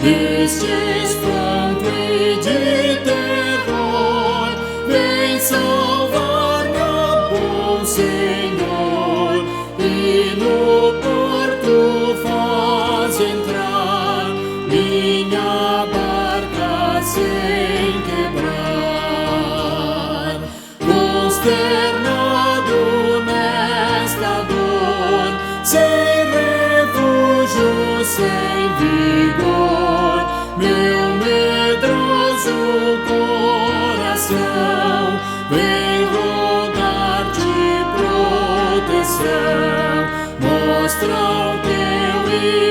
Neste espanto e de terror, vem salvar-me, ó bom Senhor, e no porto faz entrar minha barca sem quebrar. Consternado nesta dor, sem refúgio, sem vigor, meu medroso coração vem rogar-te proteção. Mostra o teu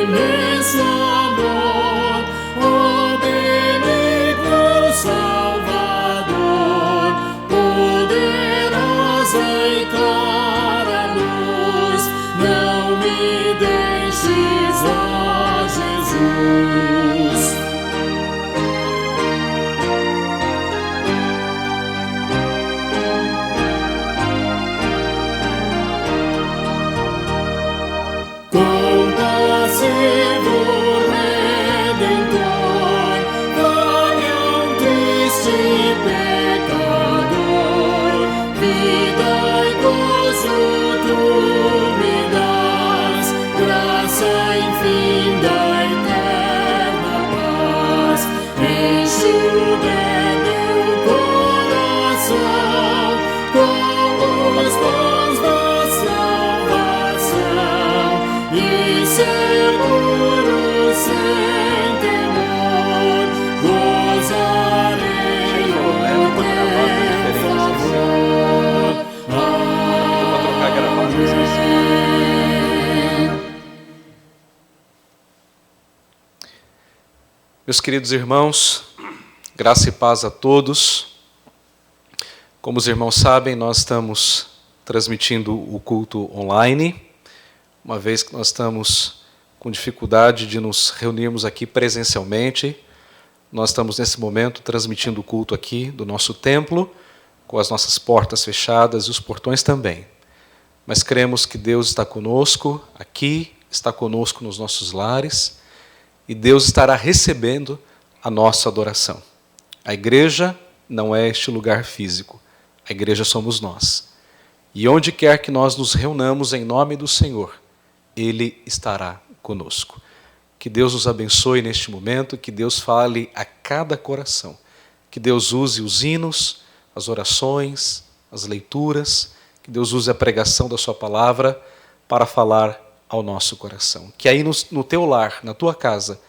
imenso amor, ó benigno Salvador, poderosa e clara luz, não me deixes, ó Jesus. Compassivo Redentor, valha um triste pecador, vida e gozo tu me dás, graça infinda, eterna paz, enxuga meu coração com os bons da salvação, e seguro sem temor gozarei o teu favor. Amém. Meus queridos irmãos, graça e paz a todos. Como os irmãos sabem, nós estamos transmitindo o culto online, uma vez que nós estamos com dificuldade de nos reunirmos aqui presencialmente. Nós estamos, nesse momento, transmitindo o culto aqui do nosso templo, com as nossas portas fechadas e os portões também. Mas cremos que Deus está conosco aqui, está conosco nos nossos lares, e Deus estará recebendo a nossa adoração. A igreja não é este lugar físico, a igreja somos nós. E onde quer que nós nos reunamos em nome do Senhor, Ele estará conosco. Que Deus nos abençoe neste momento, que Deus fale a cada coração, que Deus use os hinos, as orações, as leituras, que Deus use a pregação da sua palavra para falar ao nosso coração. Que aí no teu lar, na tua casa,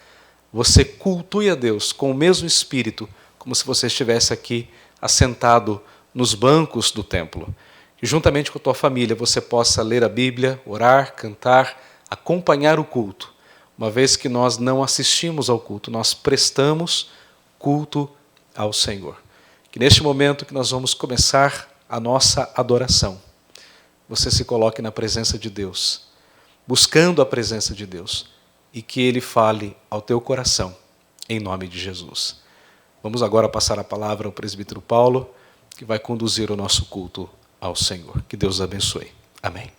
você cultue a Deus com o mesmo espírito, como se você estivesse aqui assentado nos bancos do templo. Que juntamente com a tua família você possa ler a Bíblia, orar, cantar, acompanhar o culto. Uma vez que nós não assistimos ao culto, nós prestamos culto ao Senhor. Que neste momento que nós vamos começar a nossa adoração, você se coloque na presença de Deus, buscando a presença de Deus, e que Ele fale ao teu coração, em nome de Jesus. Vamos agora passar a palavra ao presbítero Paulo, que vai conduzir o nosso culto ao Senhor. Que Deus abençoe. Amém.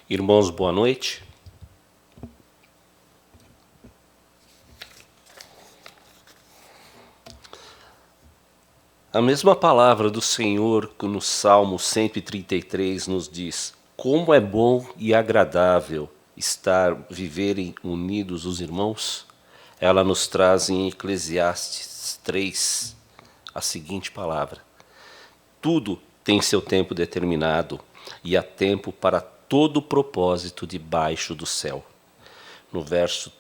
Irmãos, boa noite. A mesma palavra do Senhor que no Salmo 133 nos diz: como é bom e agradável viverem unidos os irmãos, ela nos traz em Eclesiastes 3 a seguinte palavra: tudo tem seu tempo determinado e há tempo para todo propósito debaixo do céu. No verso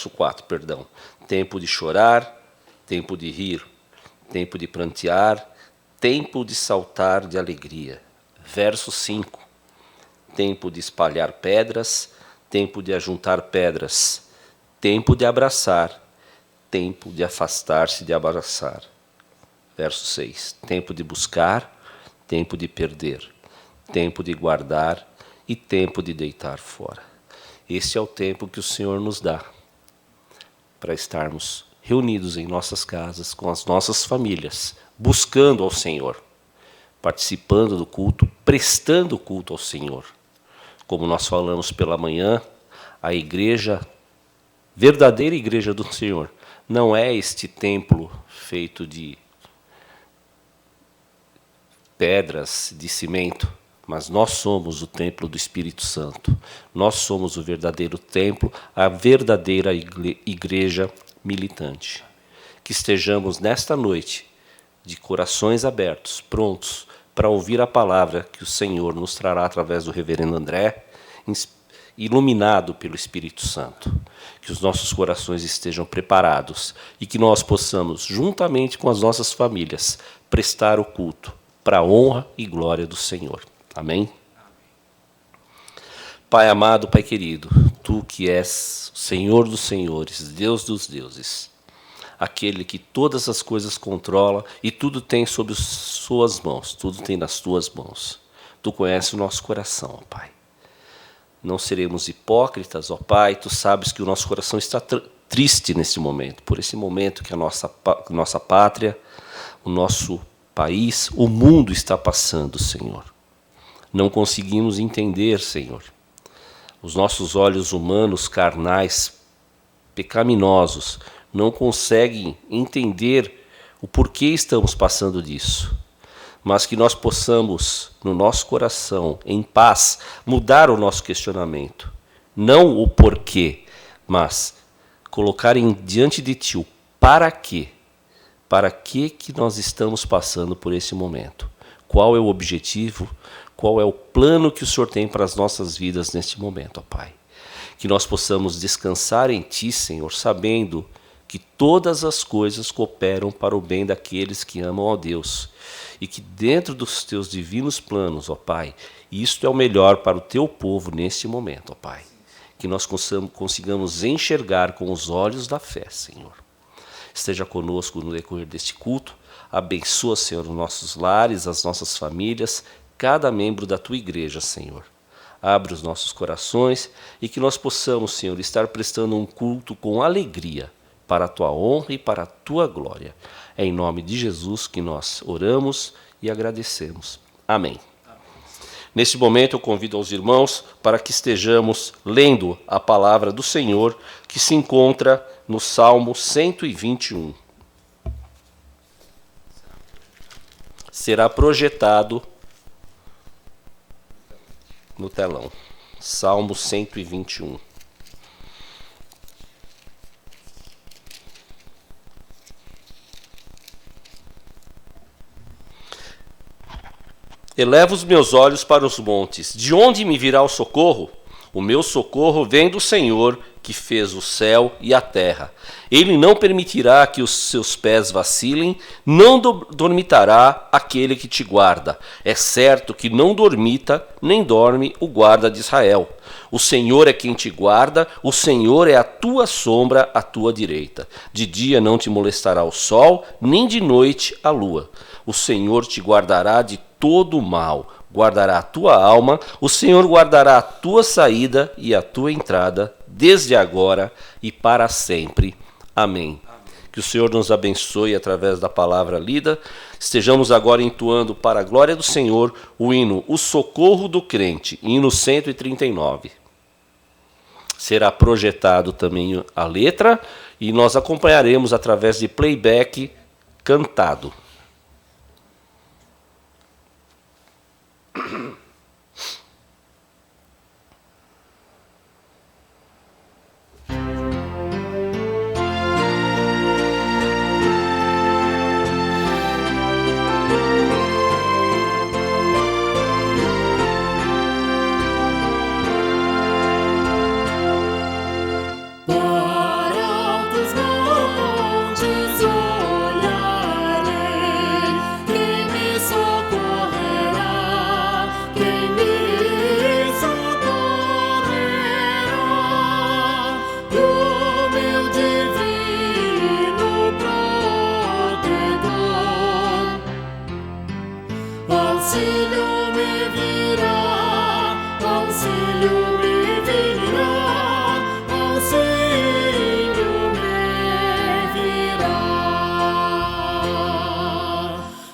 4, tempo de chorar, tempo de rir, tempo de prantear, tempo de saltar de alegria. Verso 5, tempo de espalhar pedras, tempo de ajuntar pedras, tempo de abraçar, tempo de afastar-se de abraçar. Verso 6, tempo de buscar, tempo de perder, tempo de guardar e tempo de deitar fora. Esse é o tempo que o Senhor nos dá para estarmos reunidos em nossas casas, com as nossas famílias, buscando ao Senhor, participando do culto, prestando culto ao Senhor. Como nós falamos pela manhã, a igreja, verdadeira igreja do Senhor, não é este templo feito de pedras, de cimento, mas nós somos o templo do Espírito Santo. Nós somos o verdadeiro templo, a verdadeira igreja militante. Que estejamos nesta noite de corações abertos, prontos para ouvir a palavra que o Senhor nos trará através do reverendo André, iluminado pelo Espírito Santo. Que os nossos corações estejam preparados e que nós possamos, juntamente com as nossas famílias, prestar o culto para a honra e glória do Senhor. Amém? Pai amado, Pai querido, Tu que és o Senhor dos senhores, Deus dos deuses, aquele que todas as coisas controla e tudo tem sob suas mãos, tudo tem nas Tuas mãos. Tu conheces o nosso coração, ó Pai. Não seremos hipócritas, ó Pai, Tu sabes que o nosso coração está triste nesse momento, por esse momento que a nossa pátria, o nosso país, o mundo está passando, Senhor. Não conseguimos entender, Senhor. Os nossos olhos humanos, carnais, pecaminosos, não conseguem entender o porquê estamos passando disso. Mas que nós possamos, no nosso coração, em paz, mudar o nosso questionamento. Não o porquê, mas colocar diante de Ti o para quê. Para que nós estamos passando por esse momento? Qual é o objetivo? Qual é o plano que o Senhor tem para as nossas vidas neste momento, ó Pai? Que nós possamos descansar em Ti, Senhor, sabendo que todas as coisas cooperam para o bem daqueles que amam a Deus. E que dentro dos Teus divinos planos, ó Pai, isto é o melhor para o Teu povo neste momento, ó Pai. Que nós consigamos enxergar com os olhos da fé, Senhor. Esteja conosco no decorrer deste culto. Abençoa, Senhor, os nossos lares, as nossas famílias, cada membro da Tua igreja, Senhor. Abre os nossos corações e que nós possamos, Senhor, estar prestando um culto com alegria para a Tua honra e para a Tua glória. É em nome de Jesus que nós oramos e agradecemos. Amém. Neste momento eu convido aos irmãos para que estejamos lendo a palavra do Senhor que se encontra no Salmo 121. Será projetado no telão. Salmo 121. Elevo os meus olhos para os montes. De onde me virá o socorro? O meu socorro vem do Senhor, que fez o céu e a terra. Ele não permitirá que os seus pés vacilem, não dormitará aquele que te guarda. É certo que não dormita, nem dorme o guarda de Israel. O Senhor é quem te guarda, o Senhor é a tua sombra à tua direita. De dia não te molestará o sol, nem de noite a lua. O Senhor te guardará de todo o mal, guardará a tua alma, o Senhor guardará a tua saída e a tua entrada, desde agora e para sempre. Amém. Que o Senhor nos abençoe através da palavra lida. Estejamos agora entoando para a glória do Senhor o hino O Socorro do Crente, hino 139. Será projetado também a letra e nós acompanharemos através de playback cantado.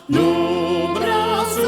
No braço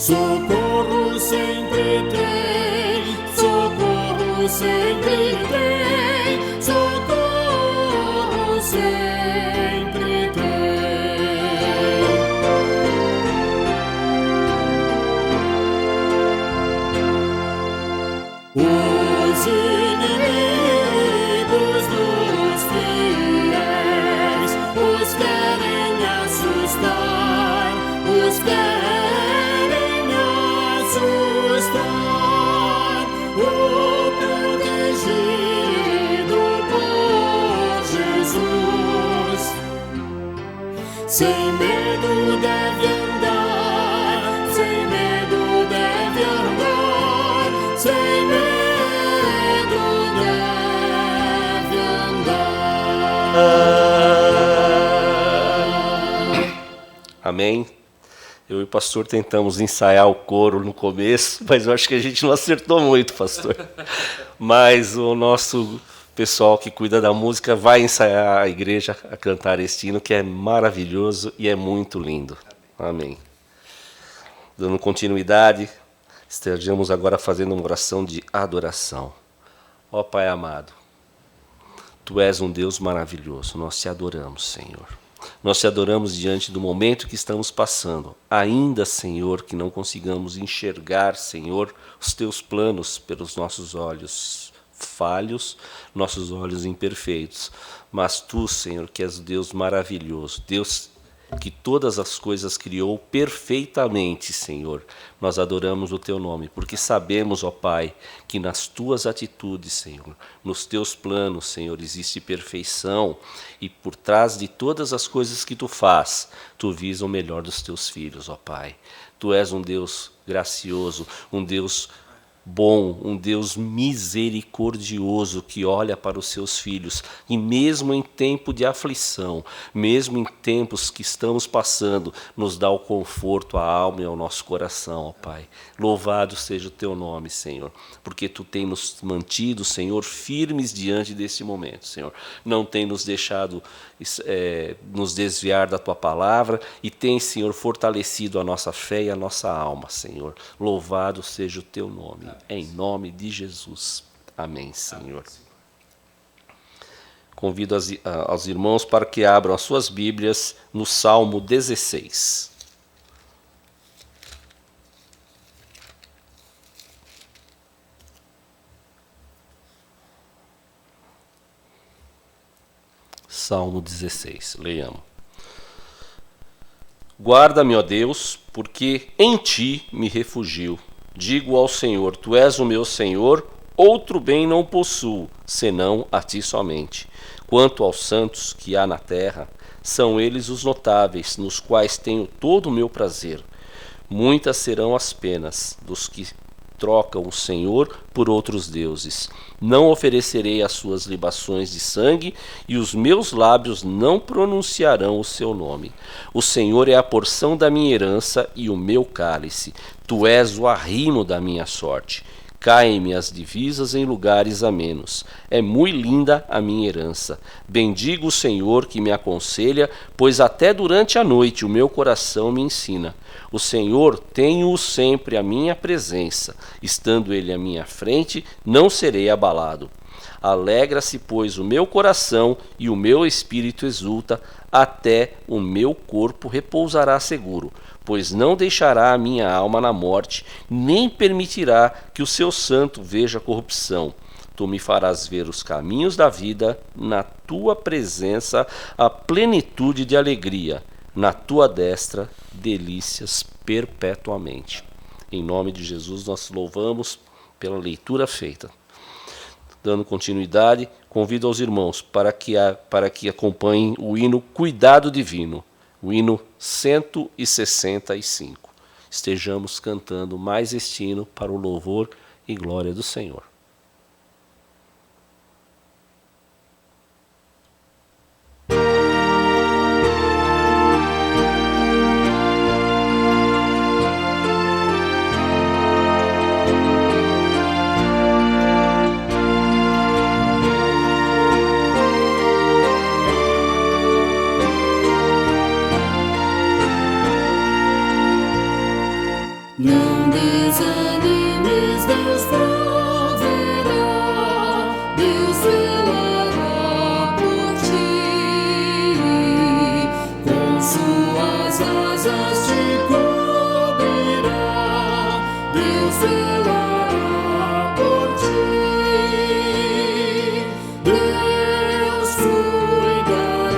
Socorro sempre tem, socorro sempre tem, socorro sempre tem. Os inimigos dos fiéis os querem assustar, os querem assustar. O protegido por Jesus, sem medo deve andar, sem medo deve andar, sem medo deve andar. Amém. Eu e o pastor tentamos ensaiar o coro no começo, mas eu acho que a gente não acertou muito, pastor. Mas o nosso pessoal que cuida da música vai ensaiar a igreja a cantar este hino, que é maravilhoso e é muito lindo. Amém. Dando continuidade, estejamos agora fazendo uma oração de adoração. Ó Pai amado, Tu és um Deus maravilhoso, nós te adoramos, Senhor. Nós te adoramos diante do momento que estamos passando. Ainda, Senhor, que não consigamos enxergar, Senhor, os Teus planos pelos nossos olhos falhos, nossos olhos imperfeitos. Mas Tu, Senhor, que és Deus maravilhoso, Deus que todas as coisas criou perfeitamente, Senhor. Nós adoramos o Teu nome, porque sabemos, ó Pai, que nas Tuas atitudes, Senhor, nos Teus planos, Senhor, existe perfeição, e por trás de todas as coisas que Tu faz, Tu visa o melhor dos Teus filhos, ó Pai. Tu és um Deus gracioso, um Deus bom, um Deus misericordioso que olha para os seus filhos e mesmo em tempo de aflição, mesmo em tempos que estamos passando, nos dá o conforto à alma e ao nosso coração, ó Pai. Louvado seja o Teu nome, Senhor, porque Tu tem nos mantido, Senhor, firmes diante desse momento, Senhor. Não tem nos deixado nos desviar da Tua palavra e tem, Senhor, fortalecido a nossa fé e a nossa alma, Senhor. Louvado seja o Teu nome. Em nome de Jesus. Amém, Senhor. Convido aos irmãos para que abram as suas Bíblias no Salmo 16. Salmo 16, leiamos. Guarda-me, ó Deus, porque em Ti me refugio. Digo ao Senhor, Tu és o meu Senhor, outro bem não possuo, senão a Ti somente. Quanto aos santos que há na terra, são eles os notáveis, nos quais tenho todo o meu prazer. Muitas serão as penas dos que trocam o Senhor por outros deuses. Não oferecerei as suas libações de sangue, e os meus lábios não pronunciarão o seu nome. O Senhor é a porção da minha herança e o meu cálice. Tu és o arrimo da minha sorte. Caem-me as divisas em lugares amenos. É muito linda a minha herança. Bendigo o Senhor que me aconselha, pois até durante a noite o meu coração me ensina. O Senhor tenho-o sempre à minha presença. Estando Ele à minha frente, não serei abalado. Alegra-se, pois, o meu coração e o meu espírito exulta, até o meu corpo repousará seguro, pois não deixará a minha alma na morte, nem permitirá que o seu santo veja corrupção. Tu me farás ver os caminhos da vida, na tua presença a plenitude de alegria, na tua destra delícias perpetuamente. Em nome de Jesus nós louvamos pela leitura feita. Dando continuidade, convido aos irmãos para que acompanhem o hino Cuidado Divino, o hino 165. Estejamos cantando mais este hino para o louvor e glória do Senhor. Não suas asas te cobrirá, Deus velará por ti. Deus cuidará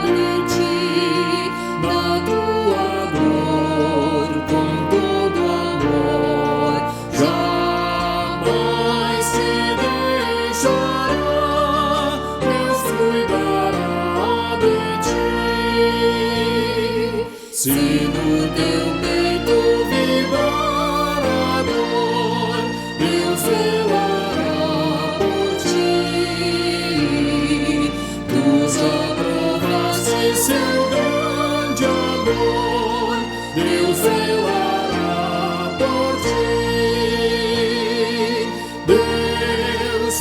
de ti, na tua dor, com todo amor, jamais te deixará, Deus cuidará de ti. Se no teu peito vibrar a dor, Deus velará por ti. Tu já provaste seu grande amor, Deus velará por ti. Deus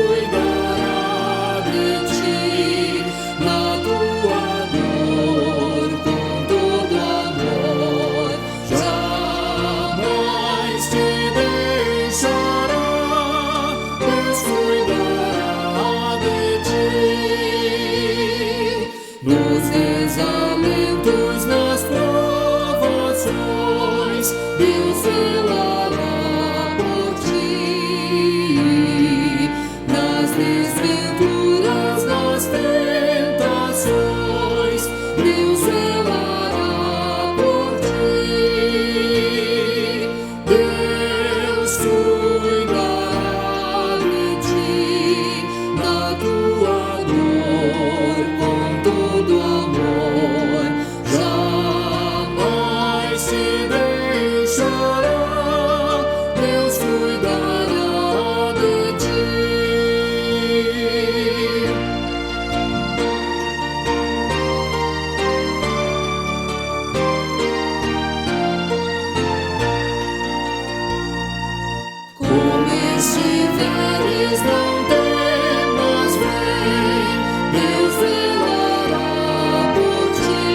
cuidará de ti, na tua dor, com todo amor, jamais te deixará, Deus cuidará de ti. Nos desalentos, nas provações, Deus velará por ti. Nas desventuras, nas tentações, Deus velará por ti. Deus cuidará de ti, na tua dor, com todo amor, jamais te deixará, Deus cuidará de ti. Como estiveres, não temas, vem, Deus velará por ti.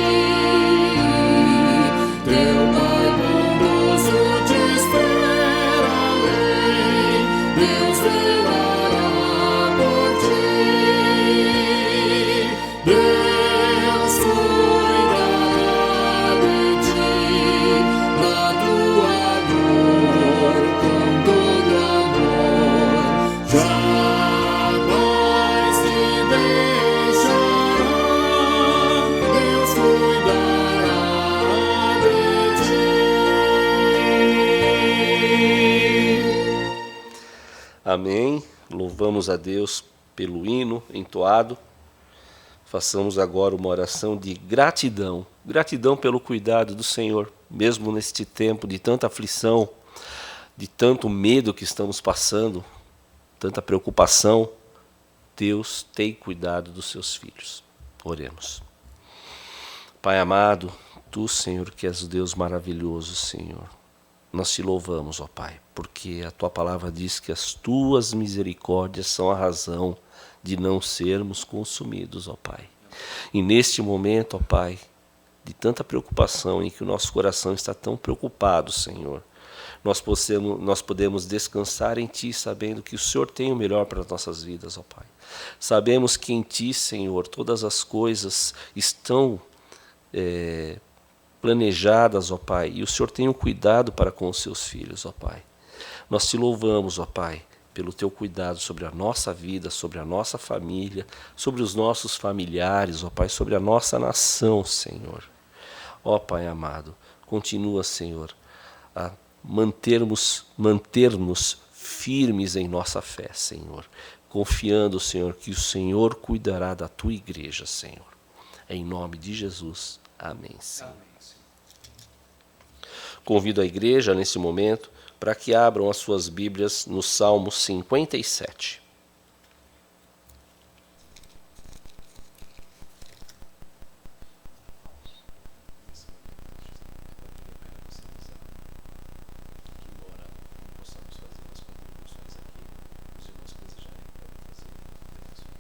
Teu Pai bondoso te espera além, Deus velará por ti. Deus cuidará de ti, na tua dor, com todo amor, jamais te deixará, Deus cuidará de ti. Amém. Louvamos a Deus pelo hino entoado. Façamos agora uma oração de gratidão. Gratidão pelo cuidado do Senhor, mesmo neste tempo de tanta aflição, de tanto medo que estamos passando, tanta preocupação. Deus tem cuidado dos seus filhos. Oremos. Pai amado, Tu, Senhor, que és o Deus maravilhoso, Senhor, nós te louvamos, ó Pai, porque a Tua palavra diz que as Tuas misericórdias são a razão de não sermos consumidos, ó Pai. E neste momento, ó Pai, de tanta preocupação, em que o nosso coração está tão preocupado, Senhor, nós podemos descansar em Ti, sabendo que o Senhor tem o melhor para as nossas vidas, ó Pai. Sabemos que em Ti, Senhor, todas as coisas estão planejadas, ó Pai, e o Senhor tem um cuidado para com os seus filhos, ó Pai. Nós te louvamos, ó Pai, pelo teu cuidado sobre a nossa vida, sobre a nossa família, sobre os nossos familiares, ó Pai, sobre a nossa nação, Senhor. Ó Pai amado, continua, Senhor, a manter-nos firmes em nossa fé, Senhor, confiando, Senhor, que o Senhor cuidará da tua igreja, Senhor. Em nome de Jesus. Amém, Senhor. Convido a igreja nesse momento para que abram as suas Bíblias no Salmo 57.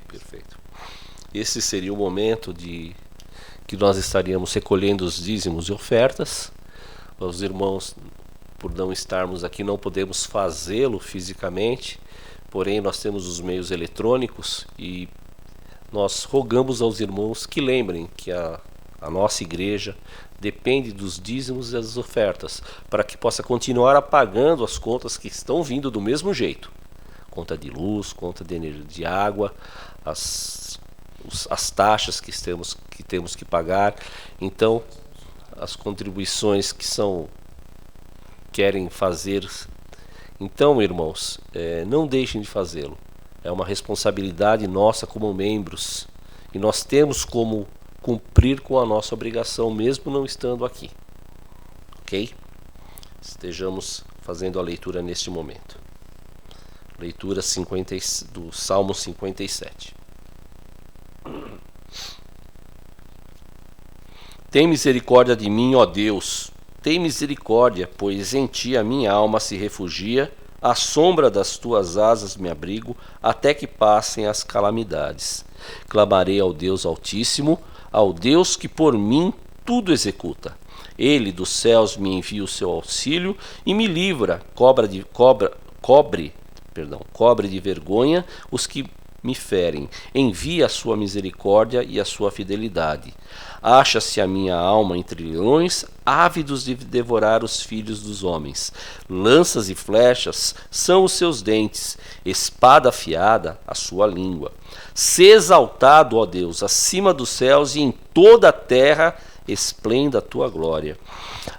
Perfeito. Esse seria o momento que nós estaríamos recolhendo os dízimos e ofertas. Os irmãos, por não estarmos aqui, não podemos fazê-lo fisicamente, porém nós temos os meios eletrônicos e nós rogamos aos irmãos que lembrem que a a nossa igreja, depende dos dízimos e das ofertas, para que possa continuar pagando as contas que estão vindo do mesmo jeito. Conta de luz, conta de energia, de água, as taxas que temos que pagar. Então, as contribuições que querem fazer. Então, irmãos, não deixem de fazê-lo. É uma responsabilidade nossa como membros. E nós temos como cumprir com a nossa obrigação, mesmo não estando aqui. Ok? Estejamos fazendo a leitura neste momento. Leitura do Salmo 57. Tem misericórdia de mim, ó Deus. Tem misericórdia, pois em ti a minha alma se refugia. À sombra das tuas asas me abrigo, até que passem as calamidades. Clamarei ao Deus Altíssimo, ao Deus que por mim tudo executa. Ele dos céus me envia o seu auxílio e me livra, cobre de vergonha os que me ferem. Envia a sua misericórdia e a sua fidelidade. Acha-se a minha alma entre leões, ávidos de devorar os filhos dos homens. Lanças e flechas são os seus dentes, espada afiada a sua língua. Sê exaltado, ó Deus, acima dos céus, e em toda a terra esplenda a tua glória.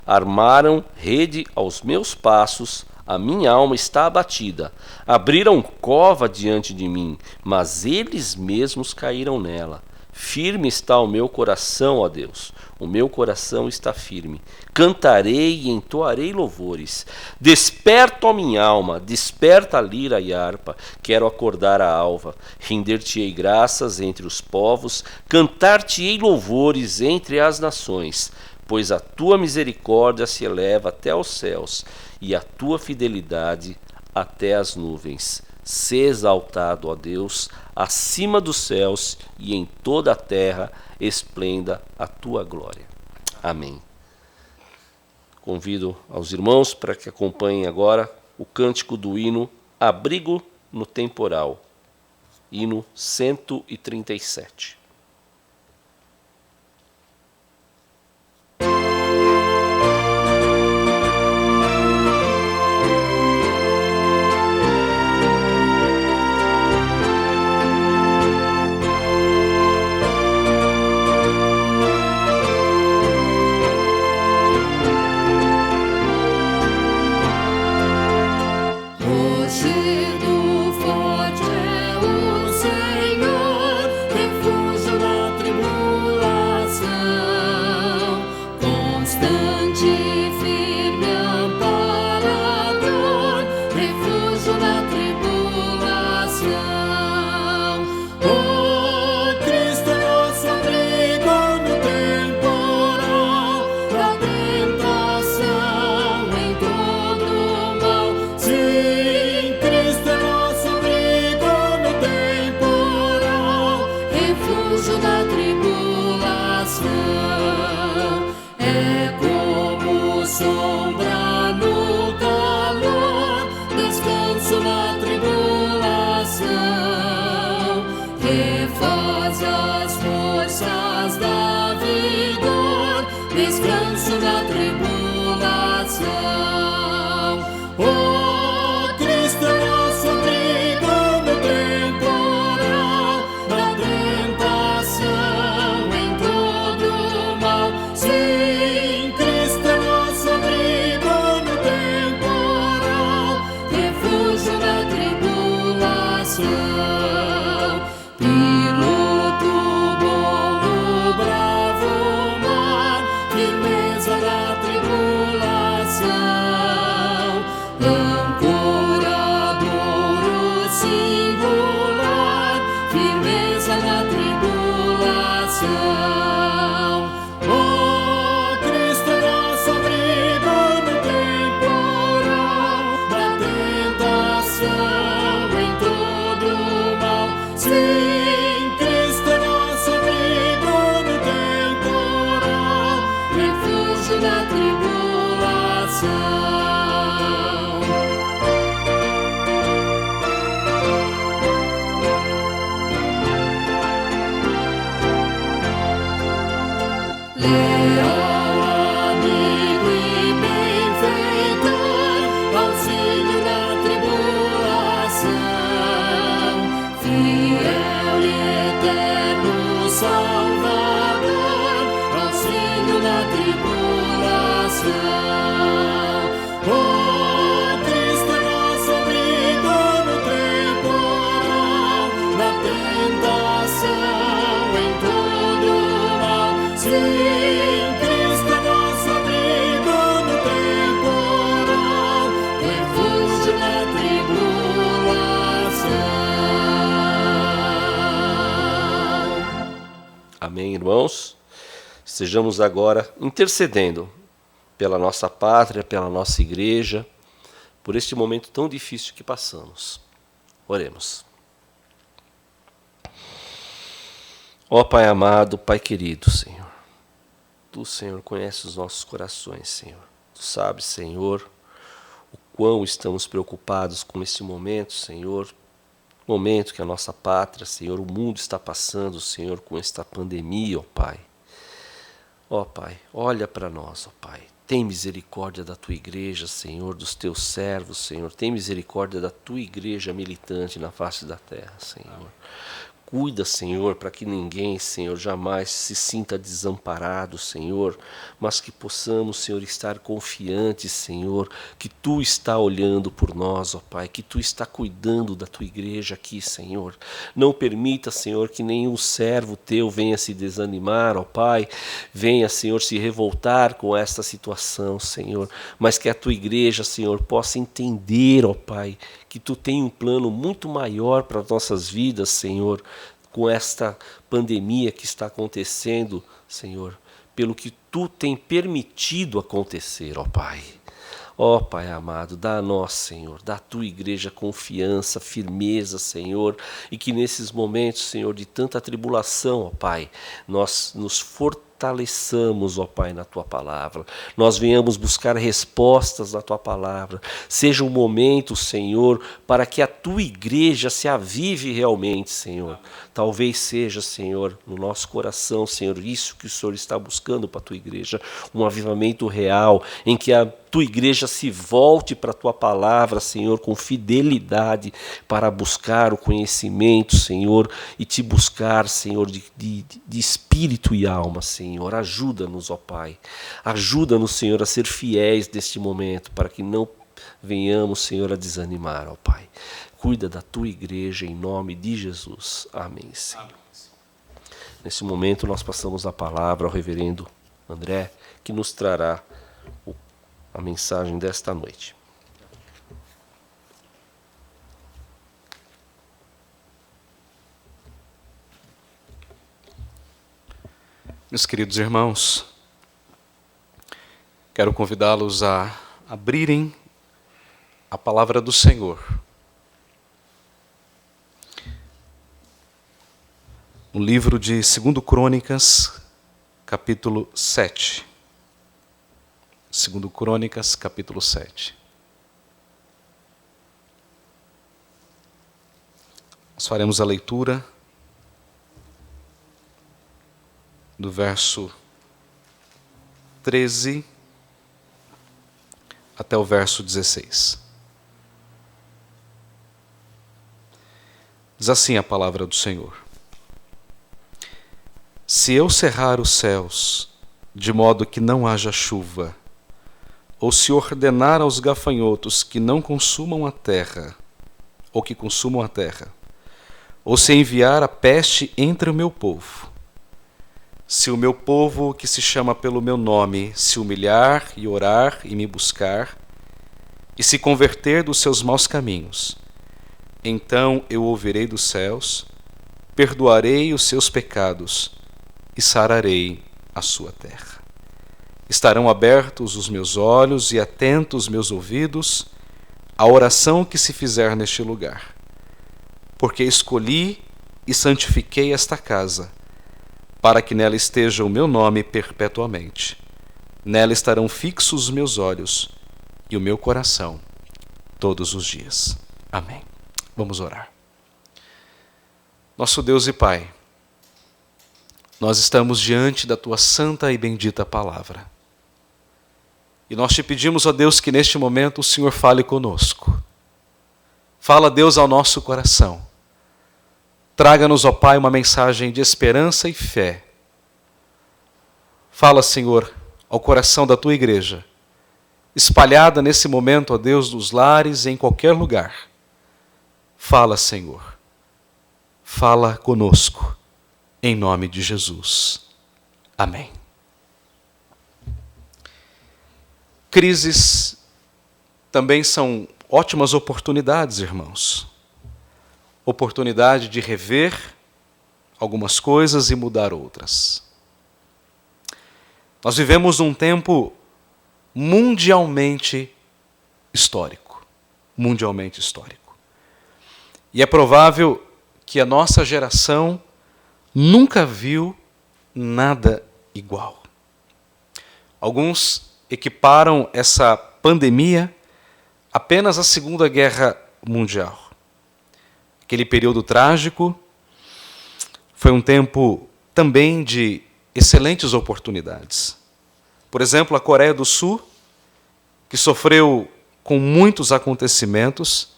Armaram rede aos meus passos, a minha alma está abatida. Abriram cova diante de mim, mas eles mesmos caíram nela. Firme está o meu coração, ó Deus. O meu coração está firme. Cantarei e entoarei louvores. Desperta, ó minha alma, desperta a lira e a harpa. Quero acordar a alva. Render-te-ei graças entre os povos. Cantar-te-ei louvores entre as nações. Pois a tua misericórdia se eleva até aos céus e a tua fidelidade até as nuvens. Sê exaltado, ó Deus, acima dos céus, e em toda a terra esplenda a tua glória. Amém. Convido aos irmãos para que acompanhem agora o cântico do hino Abrigo no Temporal, hino 137. Rochedo forte é o Senhor, refúgio na tribulação, constante e firme amparador, refúgio na tribulação. Oh, Cristo é nosso abrigo no temporal, da tentação em todo mal. Sim, Cristo é nosso abrigo no temporal, refúgio na tribulação. É como sombra no calor, descanso na tribulação. Refaz as forças da vigor, descanso na tribulação. Oh, Cristo é nosso abrigo no temporal, na tentação em todo mal. Sim, Cristo é nosso abrigo no temporal, refúgio na tribulação. Piloto bom no bravo mar, firmeza na tribulação. Oh, Cristo é nosso abrigo no temporal, na tentação, em todo mal. Sim, Cristo é nosso abrigo no temporal, refúgio na tribulação. Amém, irmãos? Estejamos agora intercedendo pela nossa pátria, pela nossa igreja, por este momento tão difícil que passamos. Oremos. Ó Pai amado, Pai querido, Senhor, Tu, Senhor, conheces os nossos corações, Senhor. Tu sabes, Senhor, o quão estamos preocupados com este momento, Senhor, momento que a nossa pátria, Senhor, o mundo está passando, Senhor, com esta pandemia, ó Pai. Ó Pai, olha para nós, ó Pai. Tem misericórdia da Tua igreja, Senhor, dos Teus servos, Senhor. Tem misericórdia da Tua igreja militante na face da terra, Senhor. Cuida, Senhor, para que ninguém, Senhor, jamais se sinta desamparado, Senhor, mas que possamos, Senhor, estar confiantes, Senhor, que Tu está olhando por nós, ó Pai, que Tu está cuidando da Tua igreja aqui, Senhor. Não permita, Senhor, que nenhum servo Teu venha se desanimar, ó Pai, venha, Senhor, se revoltar com esta situação, Senhor, mas que a Tua igreja, Senhor, possa entender, ó Pai, que Tu tem um plano muito maior para as nossas vidas, Senhor, com esta pandemia que está acontecendo, Senhor, pelo que Tu tem permitido acontecer, ó Pai. Ó Pai amado, dá a nós, Senhor, dá a Tua igreja confiança, firmeza, Senhor, e que nesses momentos, Senhor, de tanta tribulação, ó Pai, nós nos fortaleçamos, ó Pai, na Tua palavra. Nós venhamos buscar respostas na Tua palavra. Seja um momento, Senhor, para que a Tua igreja se avive realmente, Senhor. Talvez seja, Senhor, no nosso coração, Senhor, isso que o Senhor está buscando para a Tua igreja, um avivamento real, em que a Tua igreja se volte para a Tua palavra, Senhor, com fidelidade, para buscar o conhecimento, Senhor, e Te buscar, Senhor, de espírito e alma, Senhor. Ajuda-nos, ó Pai. Ajuda-nos, Senhor, a ser fiéis neste momento, para que não venhamos, Senhor, a desanimar, ó Pai. Cuida da Tua igreja em nome de Jesus. Amém, Senhor. Nesse momento nós passamos a palavra ao reverendo André, que nos trará a mensagem desta noite. Meus queridos irmãos, quero convidá-los a abrirem a palavra do Senhor no livro de 2 Crônicas, capítulo 7. 2 Crônicas, capítulo 7. Nós faremos a leitura do verso 13 até o verso 16. Diz assim a palavra do Senhor: Se eu cerrar os céus, de modo que não haja chuva, ou se ordenar aos gafanhotos que não consumam a terra, ou que consumam a terra, ou se enviar a peste entre o meu povo, se o meu povo, que se chama pelo meu nome, se humilhar e orar e me buscar, e se converter dos seus maus caminhos, então eu ouvirei dos céus, perdoarei os seus pecados e sararei a sua terra. Estarão abertos os meus olhos e atentos meus ouvidos à oração que se fizer neste lugar. Porque escolhi e santifiquei esta casa, para que nela esteja o meu nome perpetuamente. Nela estarão fixos os meus olhos e o meu coração todos os dias. Amém. Vamos orar. Nosso Deus e Pai, nós estamos diante da Tua santa e bendita palavra. E nós te pedimos, ó Deus, que neste momento o Senhor fale conosco. Fala, Deus, ao nosso coração. Traga-nos, ó Pai, uma mensagem de esperança e fé. Fala, Senhor, ao coração da tua igreja, espalhada nesse momento, ó Deus, nos lares e em qualquer lugar. Fala, Senhor. Fala conosco, em nome de Jesus. Amém. Crises também são ótimas oportunidades, irmãos. Oportunidade de rever algumas coisas e mudar outras. Nós vivemos um tempo mundialmente histórico. Mundialmente histórico. E é provável que a nossa geração nunca viu nada igual. Alguns equiparam essa pandemia apenas à Segunda Guerra Mundial. Aquele período trágico foi um tempo também de excelentes oportunidades. Por exemplo, a Coreia do Sul, que sofreu com muitos acontecimentos,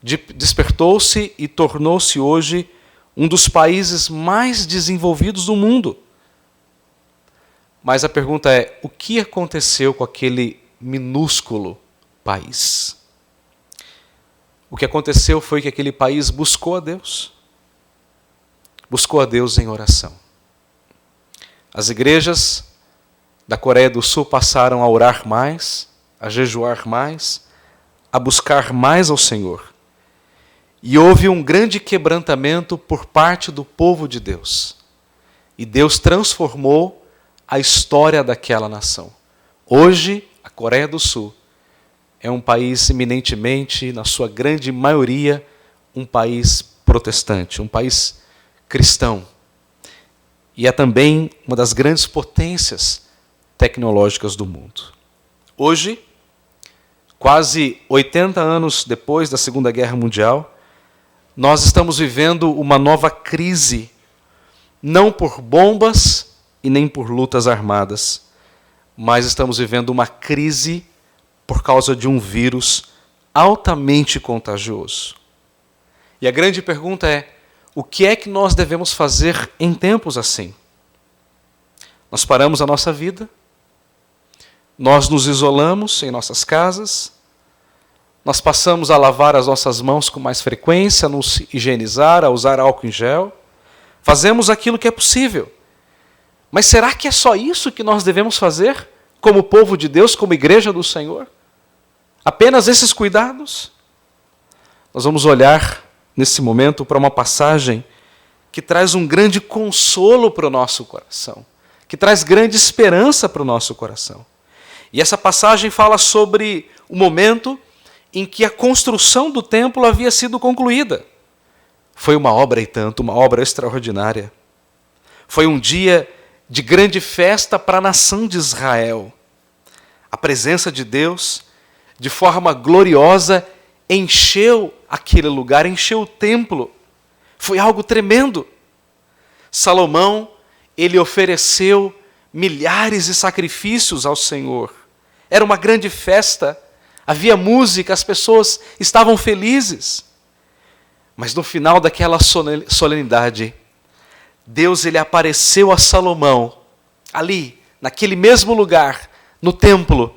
despertou-se e tornou-se hoje um dos países mais desenvolvidos do mundo. Mas a pergunta é, o que aconteceu com aquele minúsculo país? O que aconteceu foi que aquele país buscou a Deus. Buscou a Deus em oração. As igrejas da Coreia do Sul passaram a orar mais, a jejuar mais, a buscar mais ao Senhor. E houve um grande quebrantamento por parte do povo de Deus. E Deus transformou a história daquela nação. Hoje, a Coreia do Sul é um país eminentemente, na sua grande maioria, um país protestante, um país cristão. E é também uma das grandes potências tecnológicas do mundo. Hoje, quase 80 anos depois da Segunda Guerra Mundial, nós estamos vivendo uma nova crise, não por bombas e nem por lutas armadas, mas estamos vivendo uma crise por causa de um vírus altamente contagioso. E a grande pergunta é, o que é que nós devemos fazer em tempos assim? Nós paramos a nossa vida, nós nos isolamos em nossas casas, nós passamos a lavar as nossas mãos com mais frequência, a nos higienizar, a usar álcool em gel, fazemos aquilo que é possível. Mas será que é só isso que nós devemos fazer, como povo de Deus, como igreja do Senhor? Apenas esses cuidados? Nós vamos olhar nesse momento para uma passagem que traz um grande consolo para o nosso coração, que traz grande esperança para o nosso coração. E essa passagem fala sobre o momento em que a construção do templo havia sido concluída. Foi uma obra e tanto, uma obra extraordinária. Foi um dia de grande festa para a nação de Israel. A presença de Deus, de forma gloriosa, encheu aquele lugar, encheu o templo. Foi algo tremendo. Salomão, ele ofereceu milhares de sacrifícios ao Senhor. Era uma grande festa, havia música, as pessoas estavam felizes. Mas no final daquela solenidade, Deus ele apareceu a Salomão, ali, naquele mesmo lugar, no templo,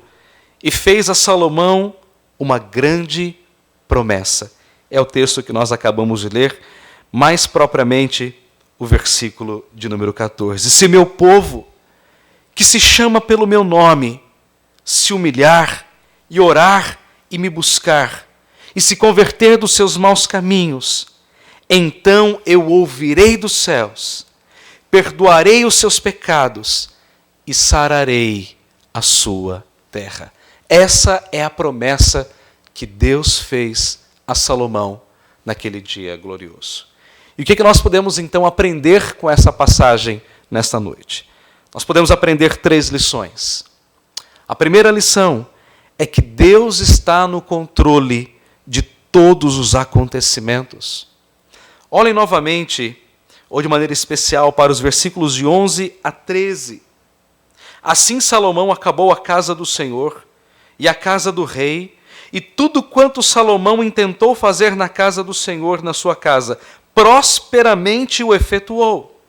e fez a Salomão uma grande promessa. É o texto que nós acabamos de ler, mais propriamente o versículo de número 14. Se meu povo, que se chama pelo meu nome, se humilhar e orar e me buscar, e se converter dos seus maus caminhos, então eu ouvirei dos céus, perdoarei os seus pecados e sararei a sua terra. Essa é a promessa que Deus fez a Salomão naquele dia glorioso. E o que nós podemos então aprender com essa passagem nesta noite? Nós podemos aprender 3 lições. A primeira lição é que Deus está no controle de todos os acontecimentos. Olhem novamente, ou de maneira especial, para os versículos de 11 a 13. Assim Salomão acabou a casa do Senhor e a casa do rei, e tudo quanto Salomão intentou fazer na casa do Senhor, na sua casa, prosperamente o efetuou.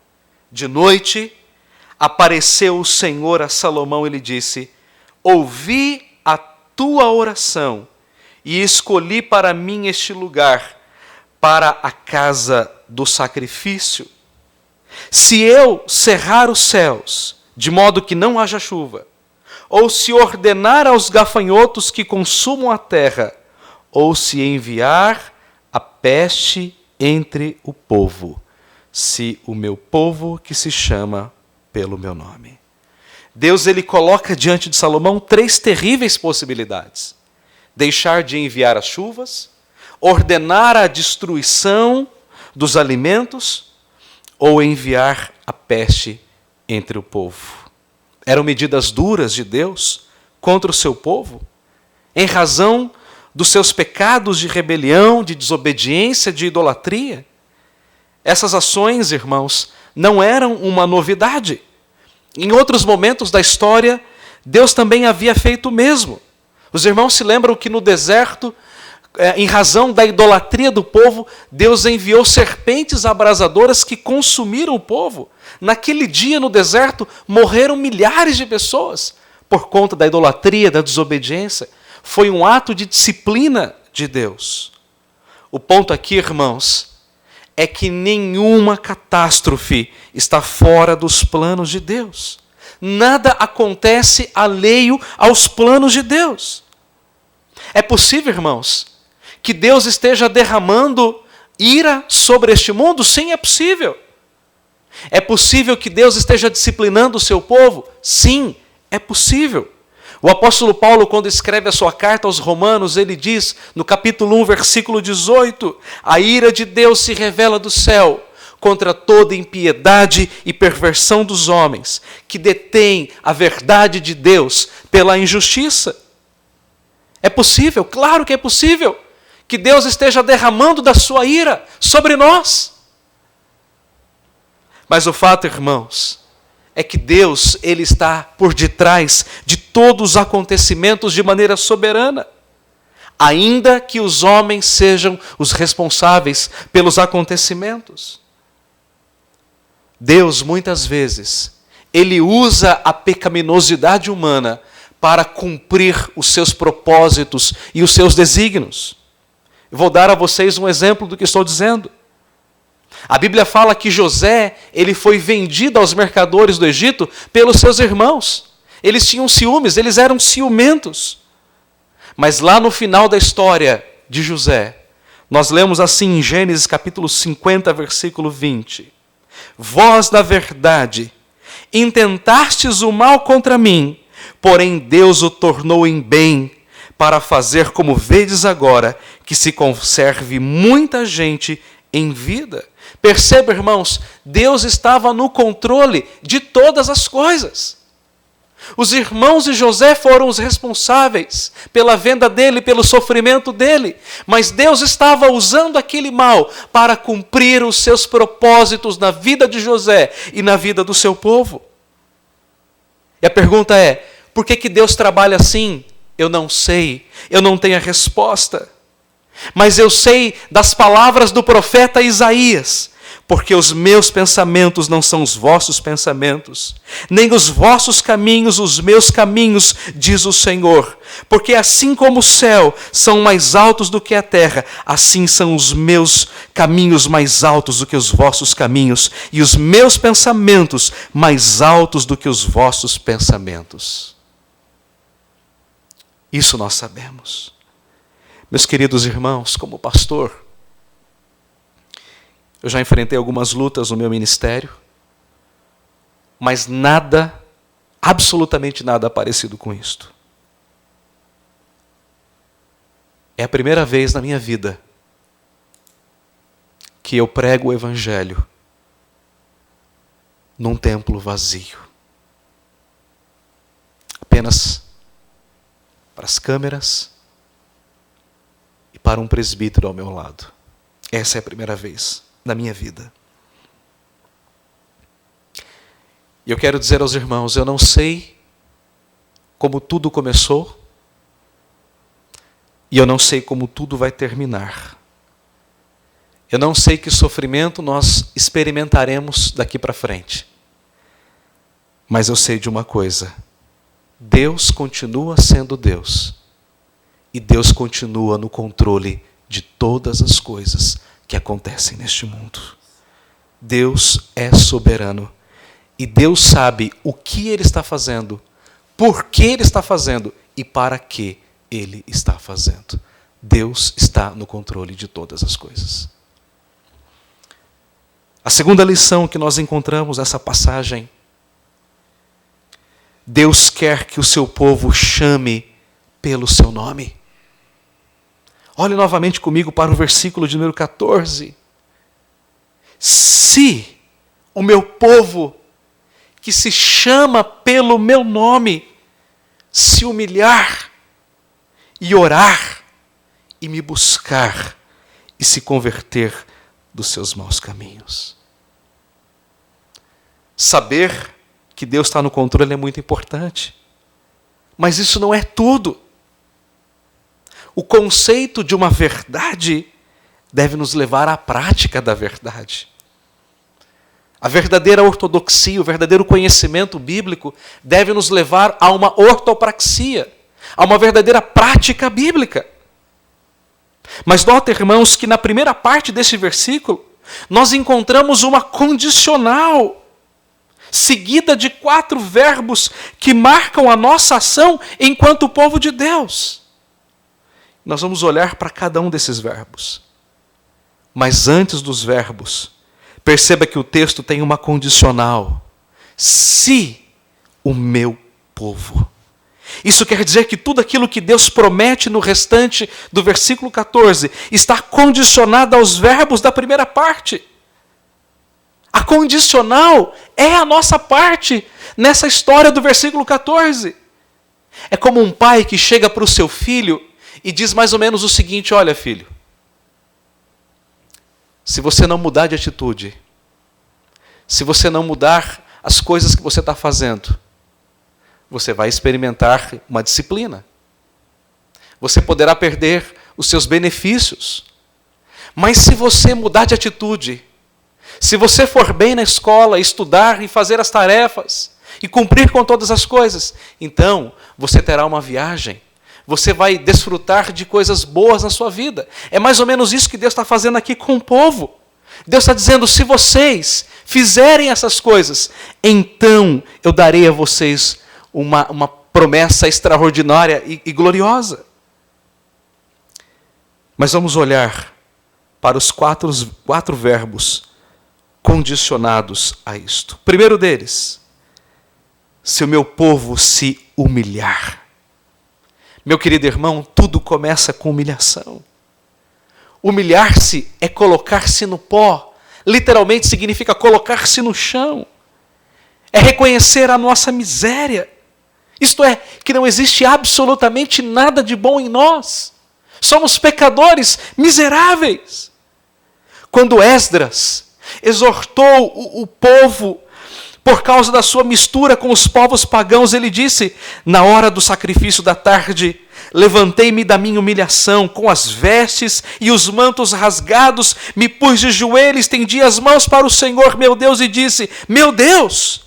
De noite, apareceu o Senhor a Salomão e lhe disse: ouvi a tua oração e escolhi para mim este lugar, para a casa do sacrifício. Se eu cerrar os céus, de modo que não haja chuva, ou se ordenar aos gafanhotos que consumam a terra, ou se enviar a peste entre o povo, se o meu povo que se chama pelo meu nome. Deus ele coloca diante de Salomão 3 terríveis possibilidades: deixar de enviar as chuvas, ordenar a destruição dos alimentos, ou enviar a peste entre o povo. Eram medidas duras de Deus contra o seu povo, em razão dos seus pecados de rebelião, de desobediência, de idolatria. Essas ações, irmãos, não eram uma novidade. Em outros momentos da história, Deus também havia feito o mesmo. Os irmãos se lembram que no deserto, em razão da idolatria do povo, Deus enviou serpentes abrasadoras que consumiram o povo. Naquele dia no deserto, morreram milhares de pessoas por conta da idolatria, da desobediência. Foi um ato de disciplina de Deus. O ponto aqui, irmãos, é que nenhuma catástrofe está fora dos planos de Deus. Nada acontece alheio aos planos de Deus. É possível, irmãos, que Deus esteja derramando ira sobre este mundo? Sim, é possível. É possível que Deus esteja disciplinando o seu povo? Sim, é possível. O apóstolo Paulo, quando escreve a sua carta aos Romanos, ele diz, no capítulo 1, versículo 18, a ira de Deus se revela do céu contra toda impiedade e perversão dos homens, que detêm a verdade de Deus pela injustiça. É possível, claro que é possível, que Deus esteja derramando da sua ira sobre nós. Mas o fato, irmãos, é que Deus ele está por detrás de todos os acontecimentos de maneira soberana, ainda que os homens sejam os responsáveis pelos acontecimentos. Deus, muitas vezes, ele usa a pecaminosidade humana para cumprir os seus propósitos e os seus desígnios. Eu vou dar a vocês um exemplo do que estou dizendo. A Bíblia fala que José, ele foi vendido aos mercadores do Egito pelos seus irmãos. Eles tinham ciúmes, eles eram ciumentos. Mas lá no final da história de José, nós lemos assim em Gênesis capítulo 50, versículo 20. Vós, na verdade, intentastes o mal contra mim, porém Deus o tornou em bem, para fazer como vedes agora, que se conserve muita gente em vida. Perceba, irmãos, Deus estava no controle de todas as coisas. Os irmãos de José foram os responsáveis pela venda dele, pelo sofrimento dele, mas Deus estava usando aquele mal para cumprir os seus propósitos na vida de José e na vida do seu povo. E a pergunta é, por que Deus trabalha assim? Eu não sei, eu não tenho a resposta. Mas eu sei das palavras do profeta Isaías, porque os meus pensamentos não são os vossos pensamentos, nem os vossos caminhos os meus caminhos, diz o Senhor. Porque assim como o céu são mais altos do que a terra, assim são os meus caminhos mais altos do que os vossos caminhos, e os meus pensamentos mais altos do que os vossos pensamentos. Isso nós sabemos. Meus queridos irmãos, como pastor, eu já enfrentei algumas lutas no meu ministério, mas nada, absolutamente nada parecido com isto. É a primeira vez na minha vida que eu prego o Evangelho num templo vazio. Apenas para as câmeras e para um presbítero ao meu lado. Essa é a primeira vez na minha vida. E eu quero dizer aos irmãos, eu não sei como tudo começou e eu não sei como tudo vai terminar. Eu não sei que sofrimento nós experimentaremos daqui para frente. Mas eu sei de uma coisa: Deus continua sendo Deus. E Deus continua no controle de todas as coisas que acontecem neste mundo. Deus é soberano. E Deus sabe o que Ele está fazendo, por que Ele está fazendo e para que Ele está fazendo. Deus está no controle de todas as coisas. A segunda lição que nós encontramos nessa passagem: Deus quer que o seu povo chame pelo seu nome. Olhe novamente comigo para o versículo de número 14. Se o meu povo, que se chama pelo meu nome, se humilhar e orar e me buscar e se converter dos seus maus caminhos. Saber que Deus está no controle é muito importante. Mas isso não é tudo. O conceito de uma verdade deve nos levar à prática da verdade. A verdadeira ortodoxia, o verdadeiro conhecimento bíblico deve nos levar a uma ortopraxia, a uma verdadeira prática bíblica. Mas nota, irmãos, que na primeira parte desse versículo nós encontramos uma condicional, seguida de 4 verbos que marcam a nossa ação enquanto povo de Deus. Nós vamos olhar para cada um desses verbos. Mas antes dos verbos, perceba que o texto tem uma condicional. Se o meu povo. Isso quer dizer que tudo aquilo que Deus promete no restante do versículo 14 está condicionado aos verbos da primeira parte. A condicional é a nossa parte nessa história do versículo 14. É como um pai que chega para o seu filho e diz mais ou menos o seguinte: olha, filho, se você não mudar de atitude, se você não mudar as coisas que você está fazendo, você vai experimentar uma disciplina. Você poderá perder os seus benefícios. Mas se você mudar de atitude, se você for bem na escola, estudar e fazer as tarefas, e cumprir com todas as coisas, então você terá uma viagem. Você vai desfrutar de coisas boas na sua vida. É mais ou menos isso que Deus está fazendo aqui com o povo. Deus está dizendo: se vocês fizerem essas coisas, então eu darei a vocês uma promessa extraordinária e gloriosa. Mas vamos olhar para os quatro verbos condicionados a isto. O primeiro deles: se o meu povo se humilhar. Meu querido irmão, tudo começa com humilhação. Humilhar-se é colocar-se no pó. Literalmente significa colocar-se no chão. É reconhecer a nossa miséria. Isto é, que não existe absolutamente nada de bom em nós. Somos pecadores miseráveis. Quando Esdras exortou o povo por causa da sua mistura com os povos pagãos, ele disse: na hora do sacrifício da tarde, levantei-me da minha humilhação, com as vestes e os mantos rasgados, me pus de joelhos, estendi as mãos para o Senhor meu Deus e disse: meu Deus,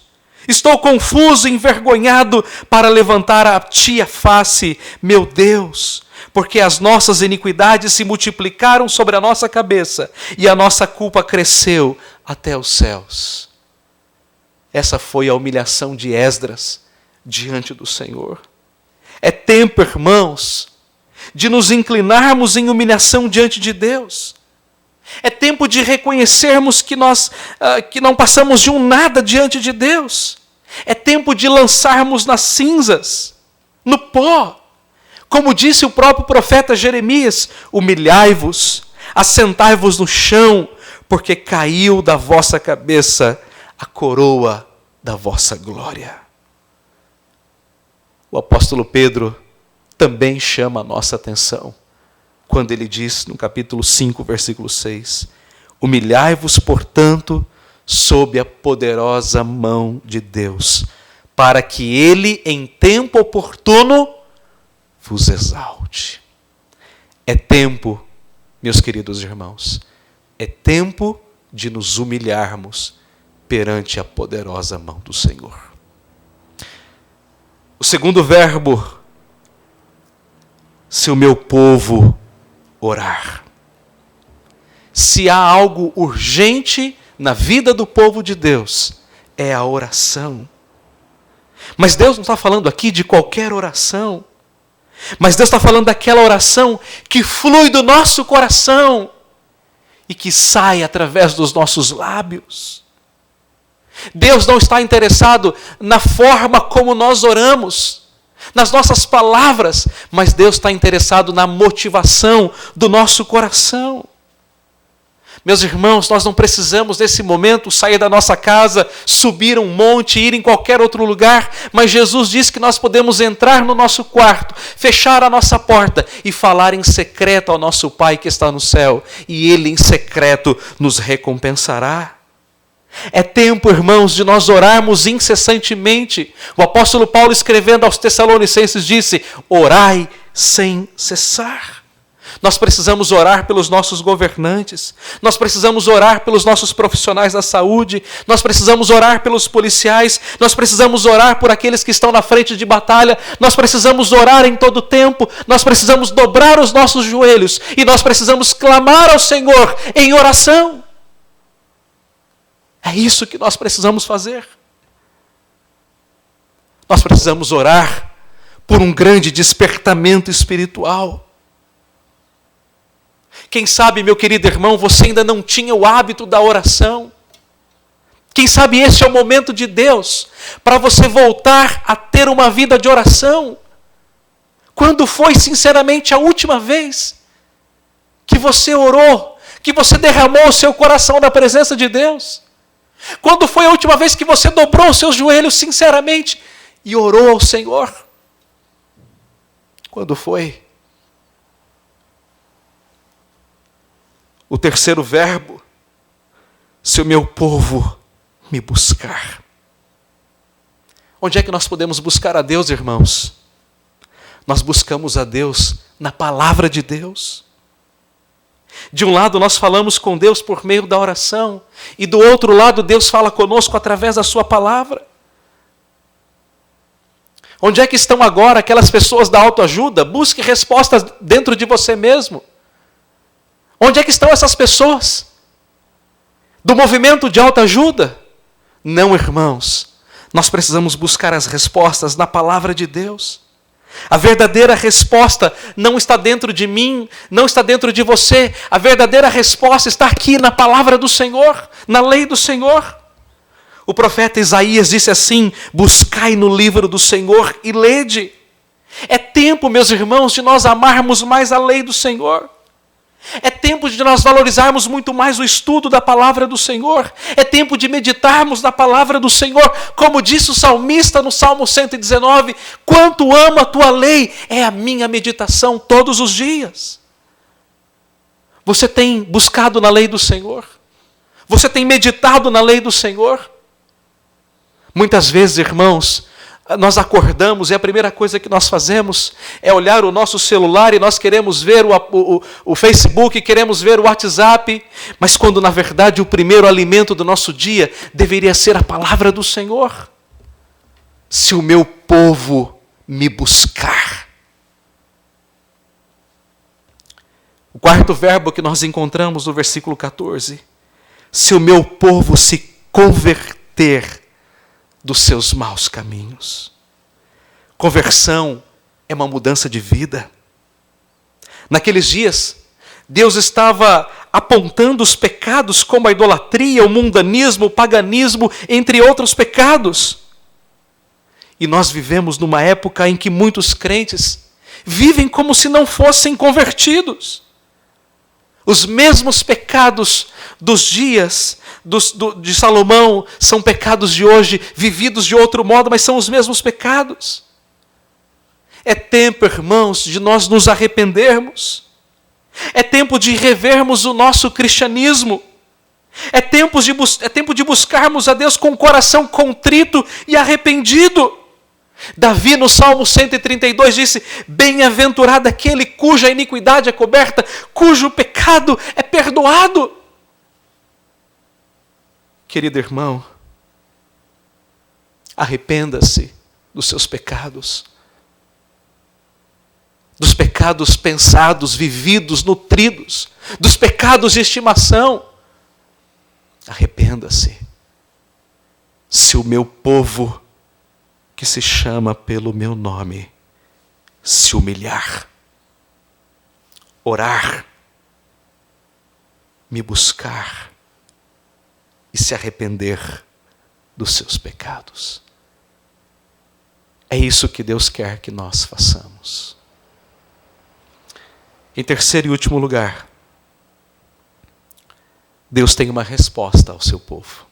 estou confuso, envergonhado para levantar a ti a face, meu Deus, porque as nossas iniquidades se multiplicaram sobre a nossa cabeça e a nossa culpa cresceu até os céus. Essa foi a humilhação de Esdras diante do Senhor. É tempo, irmãos, de nos inclinarmos em humilhação diante de Deus. É tempo de reconhecermos que nós que não passamos de um nada diante de Deus. É tempo de lançarmos nas cinzas, no pó. Como disse o próprio profeta Jeremias: humilhai-vos, assentai-vos no chão, porque caiu da vossa cabeça a coroa da vossa glória. O apóstolo Pedro também chama a nossa atenção quando ele diz no capítulo 5, versículo 6: humilhai-vos, portanto, sob a poderosa mão de Deus, para que ele, em tempo oportuno, vos exalte. É tempo, meus queridos irmãos, é tempo de nos humilharmos perante a poderosa mão do Senhor. O segundo verbo, se o meu povo orar. Se há algo urgente na vida do povo de Deus, é a oração. Mas Deus não está falando aqui de qualquer oração. Mas Deus está falando daquela oração que flui do nosso coração e que sai através dos nossos lábios. Deus não está interessado na forma como nós oramos, nas nossas palavras, mas Deus está interessado na motivação do nosso coração. Meus irmãos, nós não precisamos nesse momento sair da nossa casa, subir um monte, ir em qualquer outro lugar, mas Jesus diz que nós podemos entrar no nosso quarto, fechar a nossa porta e falar em secreto ao nosso Pai que está no céu, e Ele em secreto nos recompensará. É tempo, irmãos, de nós orarmos incessantemente. O apóstolo Paulo, escrevendo aos Tessalonicenses, disse: orai sem cessar. Nós precisamos orar pelos nossos governantes, nós precisamos orar pelos nossos profissionais da saúde, nós precisamos orar pelos policiais, nós precisamos orar por aqueles que estão na frente de batalha, nós precisamos orar em todo tempo, nós precisamos dobrar os nossos joelhos e nós precisamos clamar ao Senhor em oração. É isso que nós precisamos fazer. Nós precisamos orar por um grande despertamento espiritual. Quem sabe, meu querido irmão, você ainda não tinha o hábito da oração. Quem sabe esse é o momento de Deus para você voltar a ter uma vida de oração. Quando foi, sinceramente, a última vez que você orou, que você derramou o seu coração na presença de Deus? Quando foi a última vez que você dobrou os seus joelhos sinceramente e orou ao Senhor? Quando foi? O terceiro verbo, se o meu povo me buscar. Onde é que nós podemos buscar a Deus, irmãos? Nós buscamos a Deus na palavra de Deus. De um lado nós falamos com Deus por meio da oração, e do outro lado Deus fala conosco através da sua palavra. Onde é que estão agora aquelas pessoas da autoajuda? Busque respostas dentro de você mesmo. Onde é que estão essas pessoas? Do movimento de autoajuda? Não, irmãos. Nós precisamos buscar as respostas na palavra de Deus. A verdadeira resposta não está dentro de mim, não está dentro de você. A verdadeira resposta está aqui na palavra do Senhor, na lei do Senhor. O profeta Isaías disse assim: buscai no livro do Senhor e lede. É tempo, meus irmãos, de nós amarmos mais a lei do Senhor. É tempo de nós valorizarmos muito mais o estudo da palavra do Senhor. É tempo de meditarmos na palavra do Senhor. Como disse o salmista no Salmo 119, quanto amo a tua lei, é a minha meditação todos os dias. Você tem buscado na lei do Senhor? Você tem meditado na lei do Senhor? Muitas vezes, irmãos, nós acordamos e a primeira coisa que nós fazemos é olhar o nosso celular e nós queremos ver o Facebook, queremos ver o WhatsApp, mas quando na verdade o primeiro alimento do nosso dia deveria ser a palavra do Senhor. Se o meu povo me buscar. O quarto verbo que nós encontramos no versículo 14. Se o meu povo se converter dos seus maus caminhos. Conversão é uma mudança de vida. Naqueles dias, Deus estava apontando os pecados como a idolatria, o mundanismo, o paganismo, entre outros pecados. E nós vivemos numa época em que muitos crentes vivem como se não fossem convertidos. Os mesmos pecados dos dias de Salomão são pecados de hoje, vividos de outro modo, mas são os mesmos pecados. É tempo, irmãos, de nós nos arrependermos. É tempo de revermos o nosso cristianismo. É tempo de buscarmos a Deus com o coração contrito e arrependido. Davi, no Salmo 132, disse: bem-aventurado aquele cuja iniquidade é coberta, cujo pecado é perdoado. Querido irmão, arrependa-se dos seus pecados. Dos pecados pensados, vividos, nutridos, dos pecados de estimação. Arrependa-se. Se o meu povo, que se chama pelo meu nome, se humilhar, orar, me buscar e se arrepender dos seus pecados. É isso que Deus quer que nós façamos. Em terceiro e último lugar, Deus tem uma resposta ao seu povo.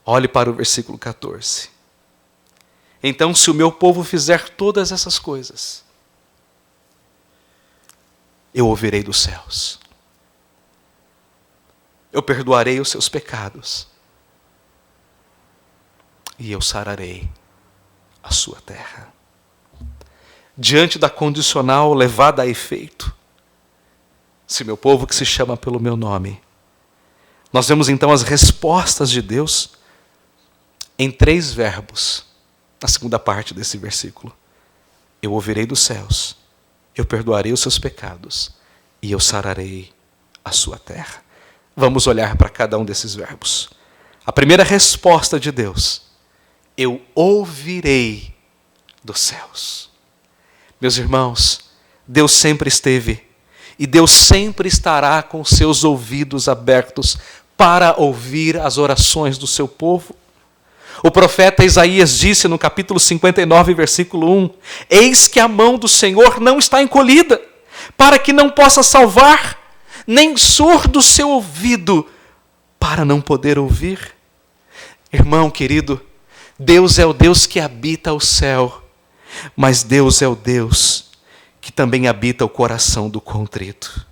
Olhe para o versículo 14. Então, se o meu povo fizer todas essas coisas, eu ouvirei dos céus. Eu perdoarei os seus pecados. E eu sararei a sua terra. Diante da condicional levada a efeito, se meu povo que se chama pelo meu nome, nós vemos então as respostas de Deus em 3 verbos, na segunda parte desse versículo. Eu ouvirei dos céus, eu perdoarei os seus pecados e eu sararei a sua terra. Vamos olhar para cada um desses verbos. A primeira resposta de Deus: eu ouvirei dos céus. Meus irmãos, Deus sempre esteve e Deus sempre estará com seus ouvidos abertos para ouvir as orações do seu povo. O profeta Isaías disse no capítulo 59, versículo 1, eis que a mão do Senhor não está encolhida, para que não possa salvar, nem surdo o seu ouvido, para não poder ouvir. Irmão querido, Deus é o Deus que habita o céu, mas Deus é o Deus que também habita o coração do contrito.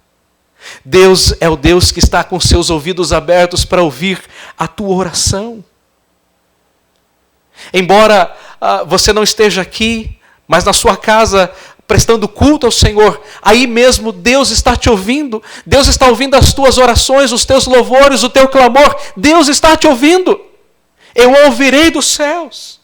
Deus é o Deus que está com seus ouvidos abertos para ouvir a tua oração. Embora você não esteja aqui, mas na sua casa prestando culto ao Senhor, aí mesmo Deus está te ouvindo. Deus está ouvindo as tuas orações, os teus louvores, o teu clamor. Deus está te ouvindo. Eu ouvirei dos céus.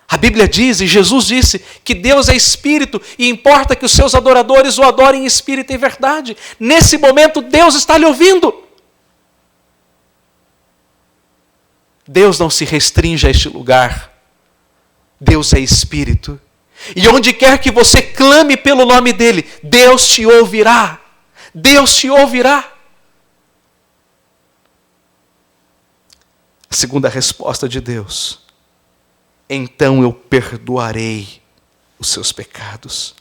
A Bíblia diz, e Jesus disse, que Deus é Espírito e importa que os seus adoradores o adorem em Espírito e em verdade. Nesse momento, Deus está lhe ouvindo. Deus não se restringe a este lugar. Deus é Espírito. E onde quer que você clame pelo nome dEle, Deus te ouvirá. Deus te ouvirá. A segunda resposta de Deus: então eu perdoarei os seus pecados.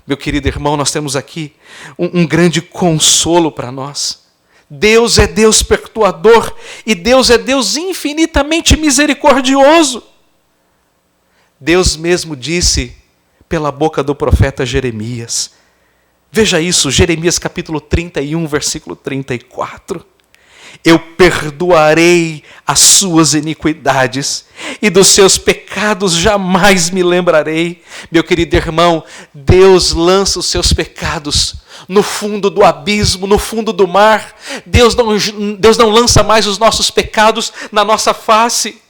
Meu querido irmão, nós temos aqui um grande consolo para nós. Deus é Deus perdoador e Deus é Deus infinitamente misericordioso. Deus mesmo disse pela boca do profeta Jeremias. Veja isso, Jeremias capítulo 31, versículo 34. Eu perdoarei as suas iniquidades e dos seus pecados jamais me lembrarei. Meu querido irmão, Deus lança os seus pecados no fundo do abismo, no fundo do mar. Deus não lança mais os nossos pecados na nossa face.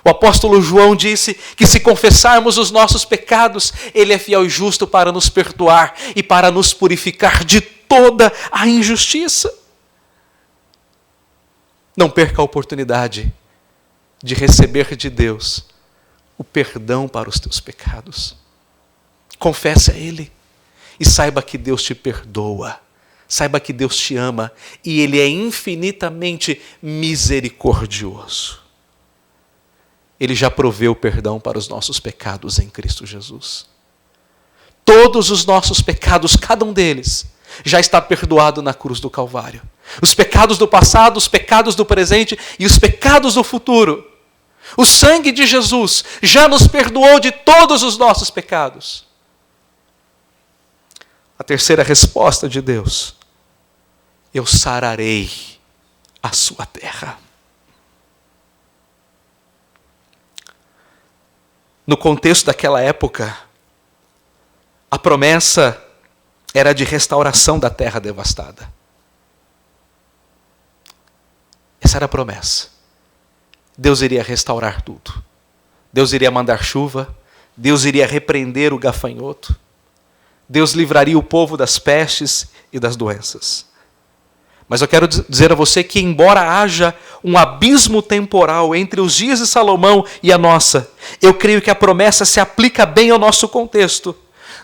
O apóstolo João disse que se confessarmos os nossos pecados, Ele é fiel e justo para nos perdoar e para nos purificar de toda a injustiça. Não perca a oportunidade de receber de Deus o perdão para os teus pecados. Confesse a Ele e saiba que Deus te perdoa. Saiba que Deus te ama e Ele é infinitamente misericordioso. Ele já proveu perdão para os nossos pecados em Cristo Jesus. Todos os nossos pecados, cada um deles, já está perdoado na cruz do Calvário. Os pecados do passado, os pecados do presente e os pecados do futuro. O sangue de Jesus já nos perdoou de todos os nossos pecados. A terceira resposta de Deus: eu sararei a sua terra. No contexto daquela época, a promessa era de restauração da terra devastada. Essa era a promessa. Deus iria restaurar tudo. Deus iria mandar chuva, Deus iria repreender o gafanhoto, Deus livraria o povo das pestes e das doenças. Mas eu quero dizer a você que, embora haja um abismo temporal entre os dias de Salomão e a nossa, eu creio que a promessa se aplica bem ao nosso contexto,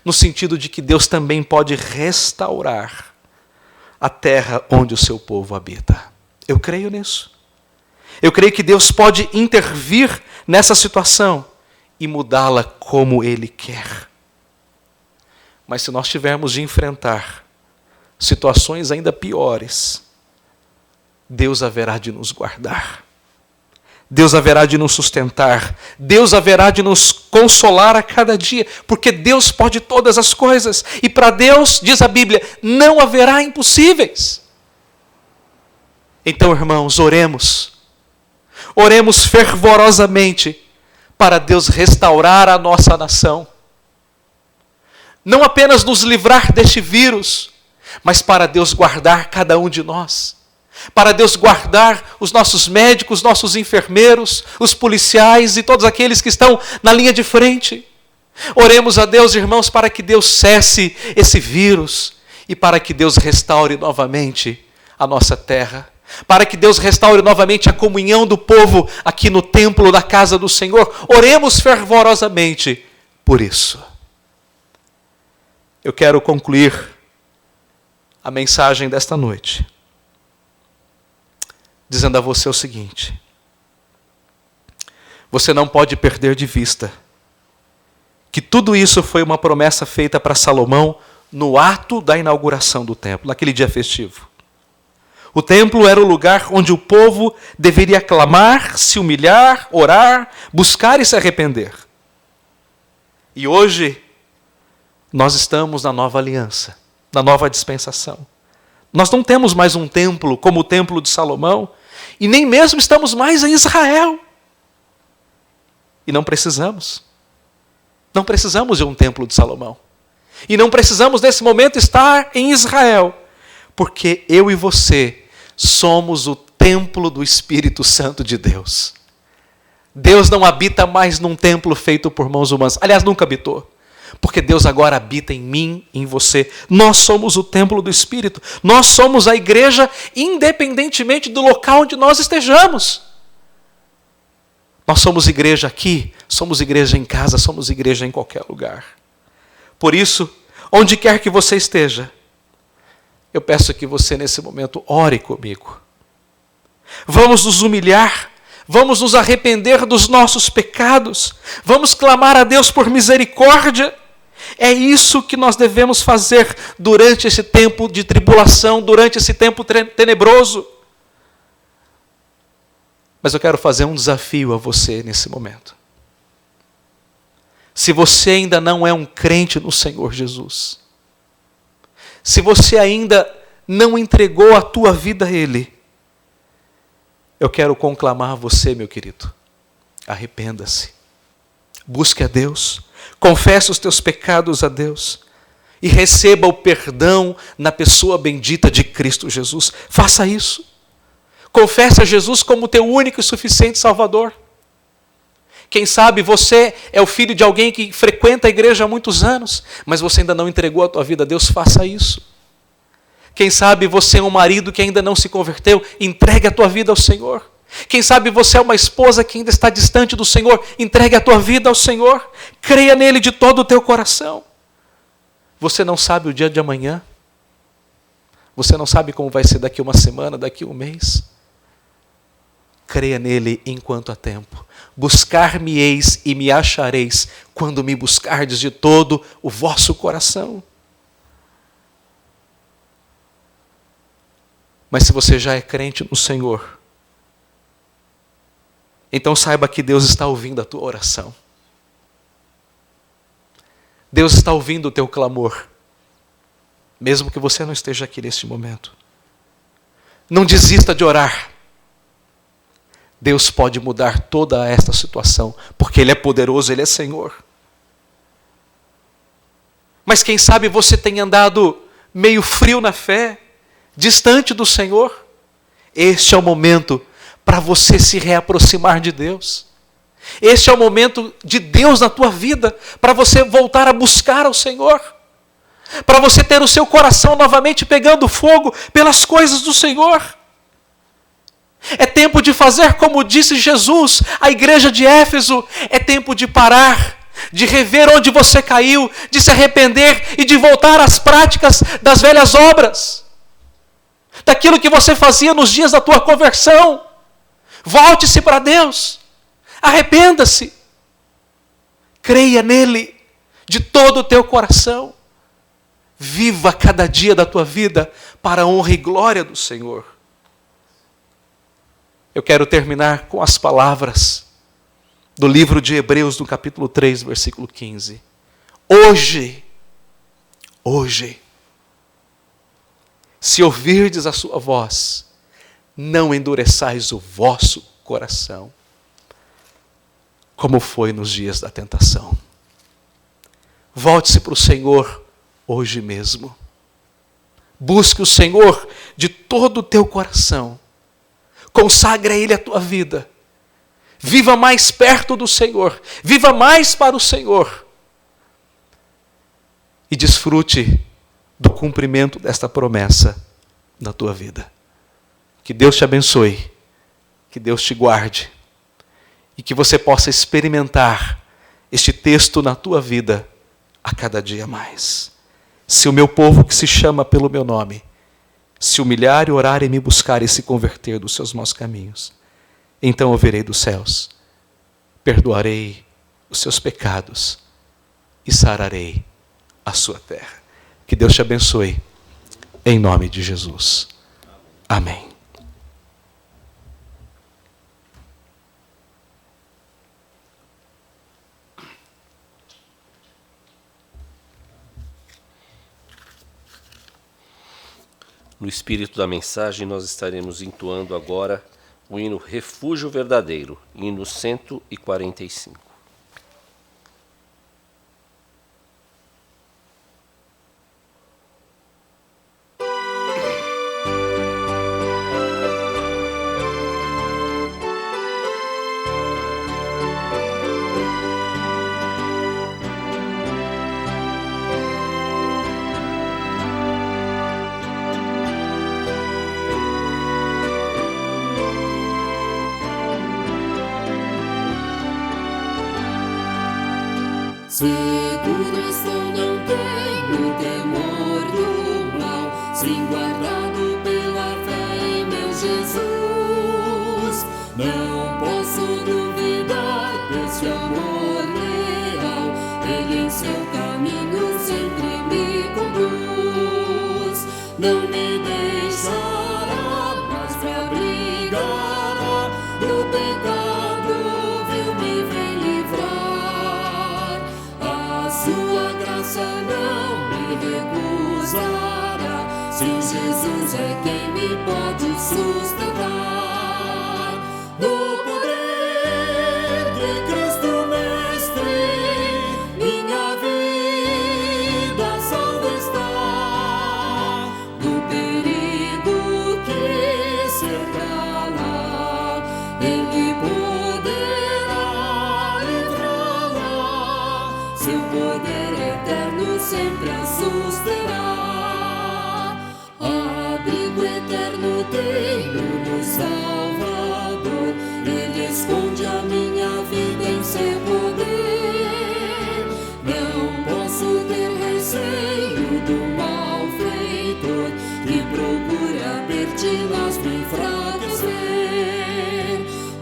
no sentido de que Deus também pode restaurar a terra onde o seu povo habita. Eu creio nisso. Eu creio que Deus pode intervir nessa situação e mudá-la como Ele quer. Mas se nós tivermos de enfrentar situações ainda piores, Deus haverá de nos guardar. Deus haverá de nos sustentar. Deus haverá de nos consolar a cada dia, porque Deus pode todas as coisas. E para Deus, diz a Bíblia, não haverá impossíveis. Então, irmãos, oremos. Oremos fervorosamente para Deus restaurar a nossa nação. Não apenas nos livrar deste vírus, mas para Deus guardar cada um de nós. Para Deus guardar os nossos médicos, nossos enfermeiros, os policiais e todos aqueles que estão na linha de frente. Oremos a Deus, irmãos, para que Deus cesse esse vírus e para que Deus restaure novamente a nossa terra. Para que Deus restaure novamente a comunhão do povo aqui no templo da casa do Senhor. Oremos fervorosamente por isso. Eu quero concluir a mensagem desta noite dizendo a você o seguinte: você não pode perder de vista que tudo isso foi uma promessa feita para Salomão no ato da inauguração do templo, naquele dia festivo. O templo era o lugar onde o povo deveria clamar, se humilhar, orar, buscar e se arrepender. E hoje, nós estamos na nova aliança, na nova dispensação. Nós não temos mais um templo como o templo de Salomão, e nem mesmo estamos mais em Israel. E não precisamos. Não precisamos de um templo de Salomão. E não precisamos, nesse momento, estar em Israel, porque eu e você somos o templo do Espírito Santo de Deus. Deus não habita mais num templo feito por mãos humanas. Aliás, nunca habitou. Porque Deus agora habita em mim, em você. Nós somos o templo do Espírito. Nós somos a igreja, independentemente do local onde nós estejamos. Nós somos igreja aqui, somos igreja em casa, somos igreja em qualquer lugar. Por isso, onde quer que você esteja, eu peço que você nesse momento ore comigo. Vamos nos humilhar, vamos nos arrepender dos nossos pecados, vamos clamar a Deus por misericórdia. É isso que nós devemos fazer durante esse tempo de tribulação, durante esse tempo tenebroso. Mas eu quero fazer um desafio a você nesse momento. Se você ainda não é um crente no Senhor Jesus, se você ainda não entregou a tua vida a Ele, eu quero conclamar você, meu querido, arrependa-se, busque a Deus, confesse os teus pecados a Deus e receba o perdão na pessoa bendita de Cristo Jesus. Faça isso. Confesse a Jesus como teu único e suficiente Salvador. Quem sabe você é o filho de alguém que frequenta a igreja há muitos anos, mas você ainda não entregou a tua vida a Deus, faça isso. Quem sabe você é um marido que ainda não se converteu, entregue a tua vida ao Senhor. Quem sabe você é uma esposa que ainda está distante do Senhor, entregue a tua vida ao Senhor. Creia nele de todo o teu coração. Você não sabe o dia de amanhã. Você não sabe como vai ser daqui uma semana, daqui um mês. Creia nele enquanto há tempo. Buscar-me-eis e me achareis quando me buscardes de todo o vosso coração. Mas se você já é crente no Senhor, então saiba que Deus está ouvindo a tua oração. Deus está ouvindo o teu clamor, mesmo que você não esteja aqui neste momento. Não desista de orar. Deus pode mudar toda esta situação, porque Ele é poderoso, Ele é Senhor. Mas quem sabe você tem andado meio frio na fé, distante do Senhor. Este é o momento para você se reaproximar de Deus. Este é o momento de Deus na tua vida, para você voltar a buscar ao Senhor, para você ter o seu coração novamente pegando fogo pelas coisas do Senhor. É tempo de fazer como disse Jesus à igreja de Éfeso, é tempo de parar, de rever onde você caiu, de se arrepender e de voltar às práticas das velhas obras, daquilo que você fazia nos dias da tua conversão. Volte-se para Deus, arrependa-se, creia nele de todo o teu coração, viva cada dia da tua vida para a honra e glória do Senhor. Eu quero terminar com as palavras do livro de Hebreus, no capítulo 3, versículo 15. Hoje, se ouvirdes a sua voz, não endureçais o vosso coração, como foi nos dias da tentação. Volte-se para o Senhor hoje mesmo. Busque o Senhor de todo o teu coração. Consagre a Ele a tua vida. Viva mais perto do Senhor. Viva mais para o Senhor. E desfrute do cumprimento desta promessa na tua vida. Que Deus te abençoe. Que Deus te guarde. E que você possa experimentar este texto na tua vida a cada dia mais. Se o meu povo que se chama pelo meu nome se humilhar e orar e me buscar e se converter dos seus maus caminhos, então ouvirei dos céus, perdoarei os seus pecados e sararei a sua terra. Que Deus te abençoe, em nome de Jesus. Amém. No espírito da mensagem, nós estaremos entoando agora o hino Refúgio Verdadeiro, hino 145. Segurança não tenho, temor do mal, sim guardado pela fé em meu Jesus. Não posso duvidar desse amor leal, Ele em seu caminho sempre me conduz. Não me deixará, mas me abrigará do pecado, vil me vem livrar. Sua graça não me recusará, sim, Jesus é quem me pode sustentar. No poder de Cristo Mestre, minha vida salva está. Do perigo que cercará, Ele poderá livrá-la. Seu poder eterno sempre a susterá. Abrigo eterno tenho no Salvador, Ele esconde a minha vida em seu poder. Não posso ter receio do malfeitor, que procura perdi-las me enfraquecer.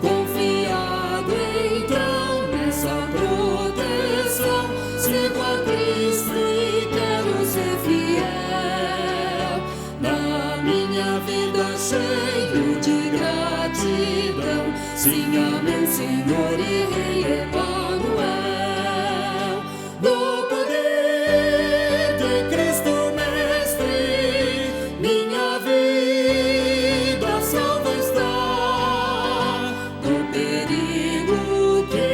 Confiado então nessa proteção, sigo a Cristo e quero ser fiel. Na minha vida cheio de gratidão, sim, a meu Senhor e Rei Emanuel. No poder de Cristo Mestre, minha vida salva está. Do perigo que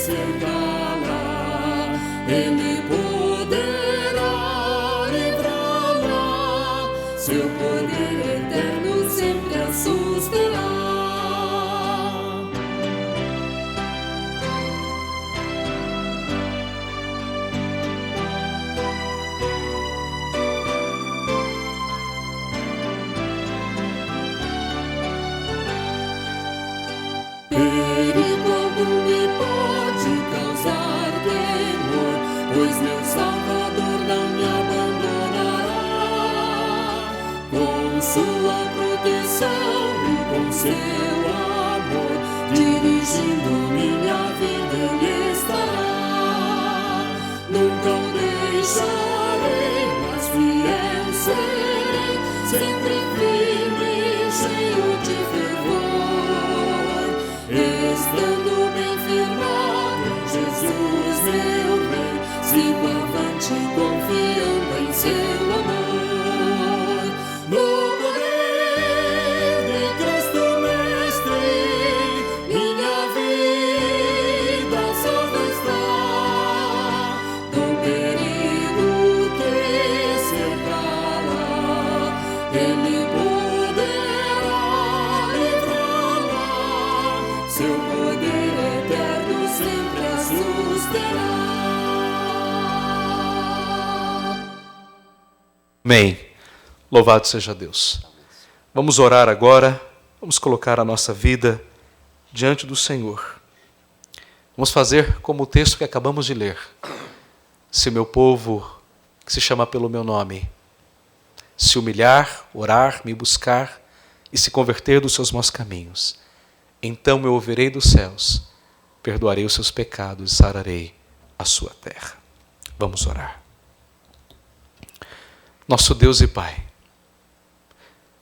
cercá-la, Ele poderá livrá-la. Seu poder eterno sempre a susterá. pois meu Salvador não me abandonará. Com sua proteção e com seu amor, dirigindo minha vida ele estará. Nunca o deixarei, mas fiel serei, sempre firme, cheio de fervor, estando bem firmado em Jesus meu Rei, sigo avante confiando em seu amor. No poder de Cristo Mestre, minha vida salva está do perigo que cercá-la. Ele poderá livrá-la, seu poder eterno sempre a susterá. Amém. Louvado seja Deus. Vamos orar agora, vamos colocar a nossa vida diante do Senhor. Vamos fazer como o texto que acabamos de ler. Se o meu povo, que se chama pelo meu nome, se humilhar, orar, me buscar e se converter dos seus maus caminhos, então eu ouvirei dos céus, perdoarei os seus pecados e sararei a sua terra. Vamos orar. Nosso Deus e Pai,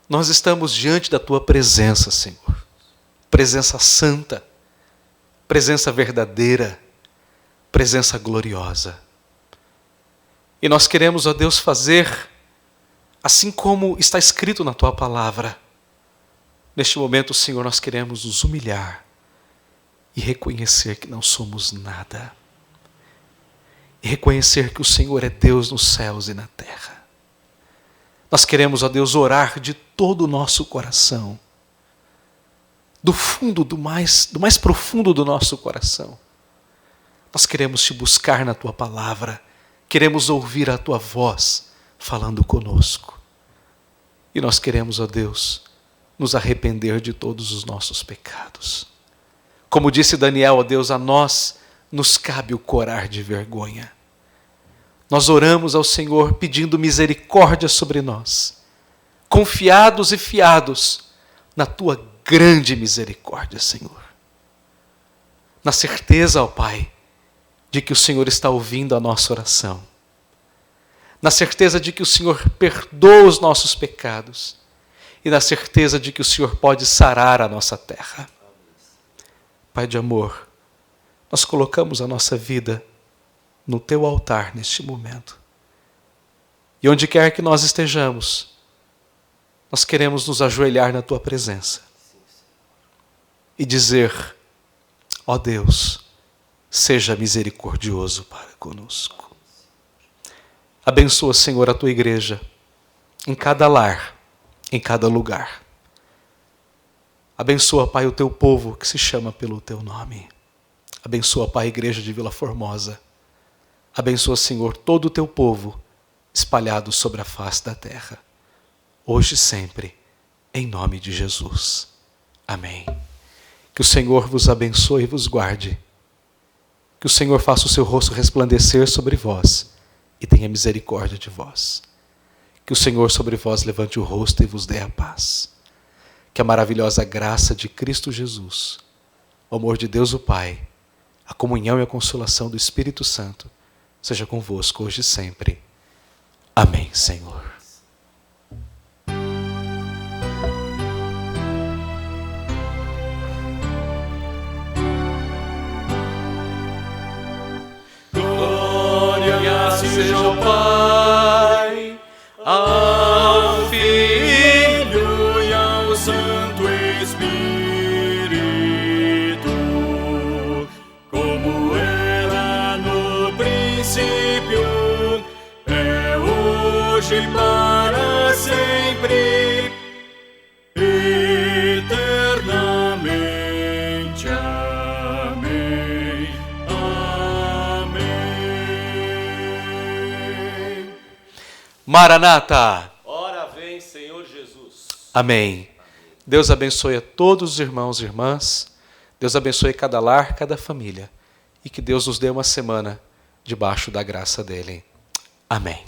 nós estamos diante da Tua presença, Senhor. Presença santa, presença verdadeira, presença gloriosa. E nós queremos, ó Deus, fazer assim como está escrito na Tua palavra. Neste momento, Senhor, nós queremos nos humilhar e reconhecer que não somos nada. E reconhecer que o Senhor é Deus nos céus e na terra. Nós queremos, ó Deus, orar de todo o nosso coração, do fundo, do mais profundo do nosso coração. Nós queremos te buscar na Tua palavra, queremos ouvir a Tua voz falando conosco. E nós queremos, ó Deus, nos arrepender de todos os nossos pecados. Como disse Daniel, ó Deus, a nós nos cabe o corar de vergonha. Nós oramos ao Senhor pedindo misericórdia sobre nós, confiados e fiados na Tua grande misericórdia, Senhor. Na certeza, ó Pai, de que o Senhor está ouvindo a nossa oração. Na certeza de que o Senhor perdoa os nossos pecados. E na certeza de que o Senhor pode sarar a nossa terra. Pai de amor, nós colocamos a nossa vida no Teu altar neste momento. E onde quer que nós estejamos, nós queremos nos ajoelhar na Tua presença e dizer, ó Deus, seja misericordioso para conosco. Abençoa, Senhor, a Tua igreja, em cada lar, em cada lugar. Abençoa, Pai, o Teu povo que se chama pelo Teu nome. Abençoa, Pai, a igreja de Vila Formosa. Abençoa, Senhor, todo o Teu povo espalhado sobre a face da terra, hoje e sempre, em nome de Jesus. Amém. Que o Senhor vos abençoe e vos guarde. Que o Senhor faça o seu rosto resplandecer sobre vós e tenha misericórdia de vós. Que o Senhor sobre vós levante o rosto e vos dê a paz. Que a maravilhosa graça de Cristo Jesus, o amor de Deus o Pai, a comunhão e a consolação do Espírito Santo seja convosco hoje e sempre. Amém, Senhor. Glória seja ao Pai, ao Filho e ao Santo Espírito, como era no princípio, é hoje e para sempre, eternamente. Amém. Amém. Maranata. Ora vem, Senhor Jesus. Amém. Deus abençoe a todos os irmãos e irmãs. Deus abençoe cada lar, cada família. E que Deus nos dê uma semana debaixo da graça dele. Amém.